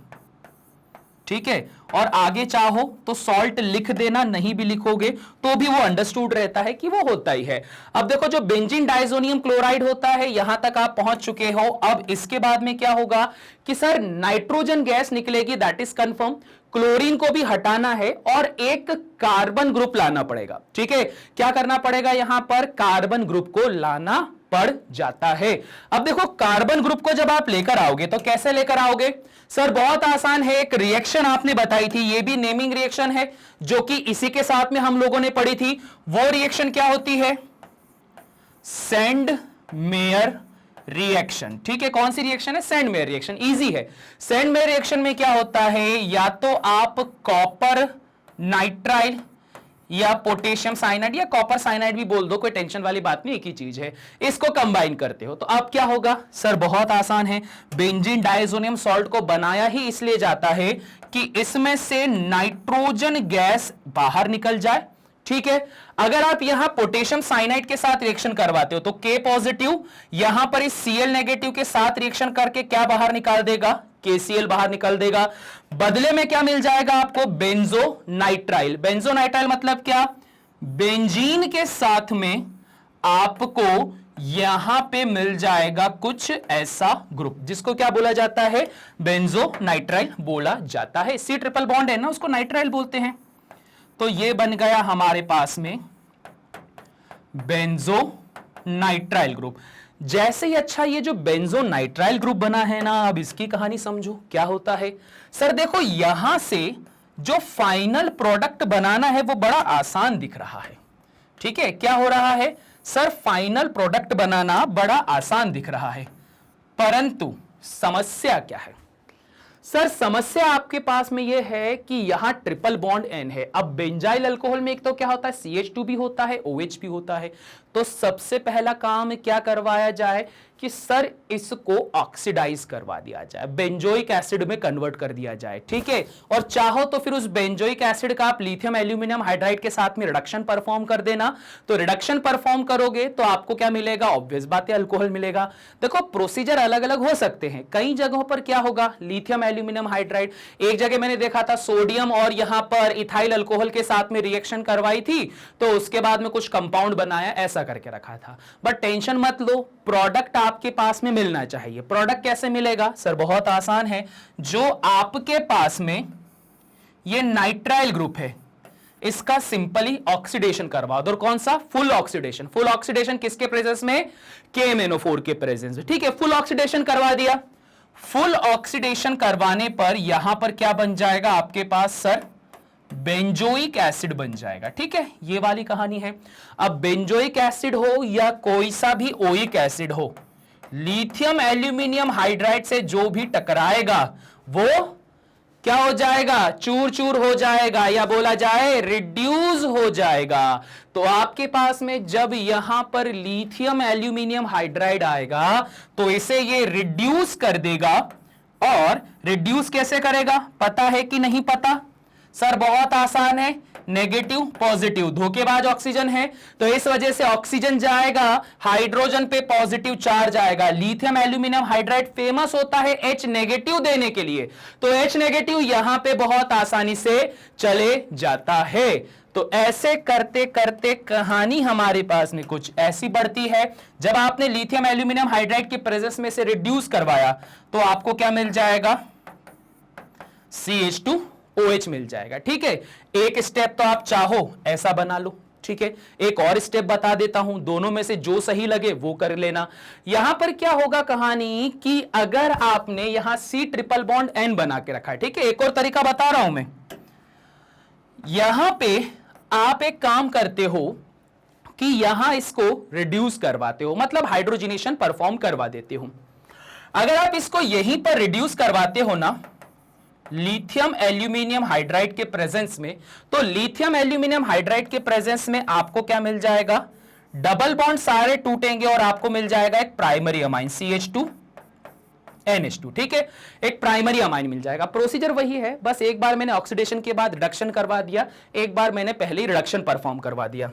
ठीक है, और आगे चाहो तो सॉल्ट लिख देना, नहीं भी लिखोगे तो भी वो अंडरस्टूड रहता है कि वो होता ही है। अब देखो जो बेंजीन डाइजोनियम क्लोराइड होता है यहां तक आप पहुंच चुके हो। अब इसके बाद में क्या होगा कि सर नाइट्रोजन गैस निकलेगी, दैट इज कंफर्म। क्लोरीन को भी हटाना है और एक कार्बन ग्रुप लाना पड़ेगा। ठीक है, क्या करना पड़ेगा, यहां पर कार्बन ग्रुप को लाना पड़ जाता है। अब देखो कार्बन ग्रुप को जब आप लेकर आओगे तो कैसे लेकर आओगे, सर बहुत आसान है। एक रिएक्शन आपने बताई थी, ये भी नेमिंग रिएक्शन है जो कि इसी के साथ में हम लोगों ने पढ़ी थी। वो रिएक्शन क्या होती है, सेंड मेयर रिएक्शन। ठीक है, कौन सी रिएक्शन है, सेंड मेयर रिएक्शन। इजी है। सेंड मेयर रिएक्शन में क्या होता है, या तो आप कॉपर नाइट्राइल या पोटेशियम साइनाइड या कॉपर साइनाइड भी बोल दो, कोई टेंशन वाली बात नहीं, एक ही चीज है। इसको कंबाइन करते हो तो अब क्या होगा, सर बहुत आसान है। बेंजीन डाइजोनियम सॉल्ट को बनाया ही इसलिए जाता है कि इसमें से नाइट्रोजन गैस बाहर निकल जाए। ठीक है, अगर आप यहां पोटेशियम साइनाइड के साथ रिएक्शन करवाते हो तो K पॉजिटिव यहां पर इस Cl नेगेटिव के साथ रिएक्शन करके क्या बाहर निकाल देगा, KCl बाहर निकल देगा। बदले में क्या मिल जाएगा आपको, बेंजो नाइट्राइल। बेंजो नाइट्राइल मतलब क्या, बेंजीन के साथ में आपको यहां पे मिल जाएगा कुछ ऐसा ग्रुप जिसको क्या बोला जाता है, बेंजो नाइट्राइल बोला जाता है। C ट्रिपल बॉन्ड है ना, उसको नाइट्राइल बोलते हैं। तो ये बन गया हमारे पास में बेंजो नाइट्राइल ग्रुप। जैसे ही अच्छा ये जो बेंजो नाइट्राइल ग्रुप बना है ना, अब इसकी कहानी समझो क्या होता है। सर देखो यहां से जो फाइनल प्रोडक्ट बनाना है वो बड़ा आसान दिख रहा है। ठीक है, क्या हो रहा है सर, फाइनल प्रोडक्ट बनाना बड़ा आसान दिख रहा है, परंतु समस्या क्या है। सर समस्या आपके पास में यह है कि यहां ट्रिपल बॉन्ड N है। अब बेंजाइल अल्कोहल में एक तो क्या होता है, CH2 भी होता है, OH भी होता है। तो सबसे पहला काम क्या करवाया जाए कि सर इसको ऑक्सीडाइज करवा दिया जाए, बेंजोइक एसिड में कन्वर्ट कर दिया जाए। ठीक है, और चाहो तो फिर उस बेंजोइक एसिड का आप लिथियम एल्यूमिनियम हाइड्राइड के साथ में रिडक्शन परफॉर्म कर देना। तो रिडक्शन परफॉर्म करोगे तो आपको क्या मिलेगा, ऑब्वियस बात है अल्कोहल मिलेगा। देखो प्रोसीजर अलग अलग हो सकते हैं, कई जगहों पर क्या होगा, लिथियम एल्यूमिनियम हाइड्राइड, एक जगह मैंने देखा था सोडियम और यहां पर इथाइल अल्कोहल के साथ में रिएक्शन करवाई थी तो उसके बाद में कुछ कंपाउंड बनाया, ऐसा करके रखा था। बट टेंशन मत लो, प्रोडक्ट आपके पास में मिलना चाहिए। प्रोडक्ट कैसे मिलेगा, सर बहुत आसान है। जो आपके पास में ये नाइट्राइल ग्रुप है इसका सिंपली ऑक्सीडेशन करवा दो। और कौन सा, फुल ऑक्सीडेशन। फुल ऑक्सीडेशन किसके प्रेजेंस में, KMnO4 के प्रेजेंस में। ठीक है, फुल ऑक्सीडेशन करवा दिया। फुल ऑक्सीडेशन करवाने पर यहां पर क्या बन जाएगा आपके पास, सर बेंजोइक एसिड बन जाएगा। ठीक है, ये वाली कहानी है। अब बेंजोइक एसिड हो या कोई सा भी ओइक एसिड हो, लिथियम एल्यूमिनियम हाइड्राइड से जो भी टकराएगा वो क्या हो जाएगा, चूर चूर हो जाएगा, या बोला जाए रिड्यूस हो जाएगा। तो आपके पास में जब यहां पर लिथियम एल्यूमिनियम हाइड्राइड आएगा तो इसे ये रिड्यूस कर देगा। और रिड्यूस कैसे करेगा, पता है कि नहीं पता, सर बहुत आसान है, नेगेटिव पॉजिटिव, धोखेबाज ऑक्सीजन है तो इस वजह से ऑक्सीजन जाएगा, हाइड्रोजन पे पॉजिटिव चार्ज आएगा। लिथियम एल्यूमिनियम हाइड्राइड फेमस होता है H नेगेटिव देने के लिए, तो H नेगेटिव यहां पे बहुत आसानी से चले जाता है। तो ऐसे करते करते कहानी हमारे पास में कुछ ऐसी बढ़ती है। जब आपने लिथियम एल्यूमिनियम हाइड्राइड के प्रेजेंस में से रिड्यूस करवाया तो आपको क्या मिल जाएगा, CH2OH मिल जाएगा। ठीक है, एक स्टेप तो आप चाहो ऐसा बना लो। ठीक है, एक और स्टेप बता देता हूं, दोनों में से जो सही लगे वो कर लेना। यहां पर क्या होगा कहानी कि अगर आपने यहां C ट्रिपल बॉन्ड N बना के रखा है, ठीक है, एक और तरीका बता रहा हूं मैं, यहां पे आप एक काम करते हो कि यहां इसको रिड्यूस करवाते हो, मतलब हाइड्रोजनेशन परफॉर्म करवा देते हो। अगर आप इसको यहीं पर रिड्यूस करवाते हो ना लिथियम एल्यूमिनियम हाइड्राइड के प्रेजेंस में, तो लिथियम एल्यूमिनियम हाइड्राइड के प्रेजेंस में आपको क्या मिल जाएगा, डबल बॉन्ड सारे टूटेंगे और आपको मिल जाएगा एक प्राइमरी अमाइन CH2 NH2, ठीक है, एक प्राइमरी अमाइन मिल जाएगा। प्रोसीजर वही है, बस एक बार मैंने ऑक्सीडेशन के बाद रिडक्शन करवा दिया, एक बार मैंने पहले ही रिडक्शन परफॉर्म करवा दिया।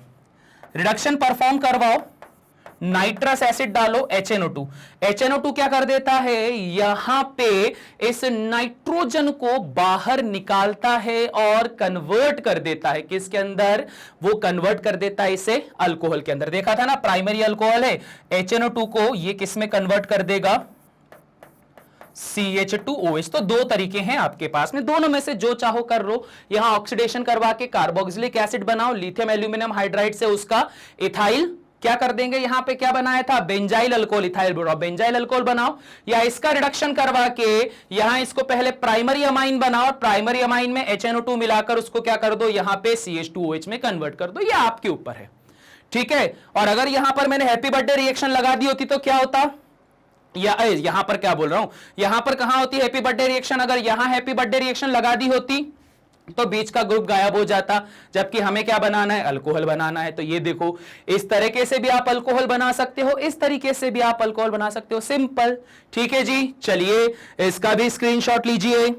रिडक्शन परफॉर्म करवाओ, नाइट्रस एसिड डालो, HNO2। HNO2 क्या कर देता है, यहां पे इस नाइट्रोजन को बाहर निकालता है और कन्वर्ट कर देता है किसके अंदर, वो कन्वर्ट कर देता है इसे अल्कोहल के अंदर। देखा था ना, प्राइमरी अल्कोहल है, HNO2 को ये किस में कन्वर्ट कर देगा, CH2OH। तो दो तरीके हैं आपके पास में, दोनों में से जो चाहो कर लो। यहां ऑक्सीडेशन करवा के कार्बोक्सिलिक एसिड बनाओ, लिथियम एल्यूमिनियम हाइड्राइड से उसका इथाइल क्या कर देंगे, यहां पे क्या बनाया था, benzyl alcohol, ethyl bromide, benzyl alcohol बनाओ, या इसका रिडक्शन करवा के यहां इसको पहले प्राइमरी अमाइन बनाओ, प्राइमरी अमाइन में HNO2 मिलाकर उसको क्या कर दो, यहां पे CH2OH में कन्वर्ट कर दो, ये आपके ऊपर है, ठीक है। और अगर यहां पर मैंने हैप्पी बर्थडे रिएक्शन लगा दी होती तो क्या होता, या यहां पर क्या बोल रहा हूं, यहां पर कहां होती है हैप्पी बर्थडे रिएक्शन, अगर यहां हैप्पी बर्थडे रिएक्शन लगा दी होती तो बीच का ग्रुप गायब हो जाता, जबकि हमें क्या बनाना है, अल्कोहल बनाना है। तो ये देखो, इस तरीके से भी आप अल्कोहल बना सकते हो, इस तरीके से भी आप अल्कोहल बना सकते हो, सिंपल, ठीक है जी। चलिए इसका भी स्क्रीनशॉट लीजिए।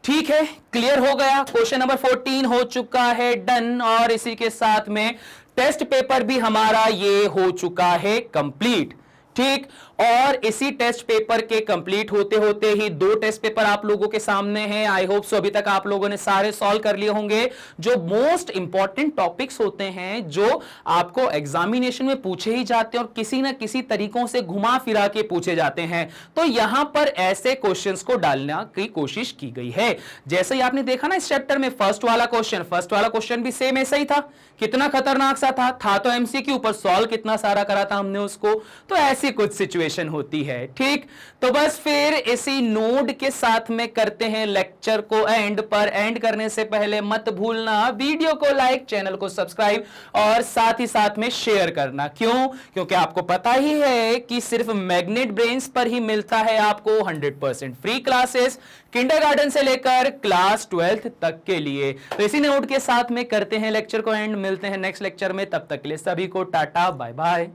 ठीक है, क्लियर हो गया, क्वेश्चन नंबर 14 हो चुका है डन, और इसी के साथ में टेस्ट पेपर भी हमारा ये हो चुका है कंप्लीट, ठीक। और इसी टेस्ट पेपर के कंप्लीट होते होते ही दो टेस्ट पेपर आप लोगों के सामने हैं। आई होप सो अभी तक आप लोगों ने सारे सॉल्व कर लिए होंगे। जो मोस्ट इंपॉर्टेंट टॉपिक्स होते हैं जो आपको एग्जामिनेशन में पूछे ही जाते हैं और किसी ना किसी तरीकों से घुमा फिरा के पूछे जाते हैं, तो यहां पर ऐसे क्वेश्चंस को डालने की कोशिश की गई है। जैसे ही आपने देखा ना इस चैप्टर में फर्स्ट वाला क्वेश्चन भी सेम ऐसा ही था, कितना खतरनाक सा था तो एमसीक्यू पर सॉल्व कितना सारा करा था हमने उसको। तो ऐसी कुछ सिचुएशन होती है, ठीक। तो बस फिर इसी नोट के साथ में करते हैं लेक्चर को एंड, पर एंड करने से पहले मत भूलना वीडियो को लाइक, चैनल को सब्सक्राइब और साथ ही साथ में शेयर करना। क्यों? क्योंकि आपको पता ही है कि सिर्फ मैग्नेट ब्रेन्स पर ही मिलता है आपको 100% फ्री क्लासेस, किंडरगार्टन से लेकर क्लास 12th तक के लिए। तो इसी नोट के साथ में करते हैं लेक्चर को एंड, मिलते हैं नेक्स्ट लेक्चर में, तब तक के लिए सभी को टाटा बाय बाय।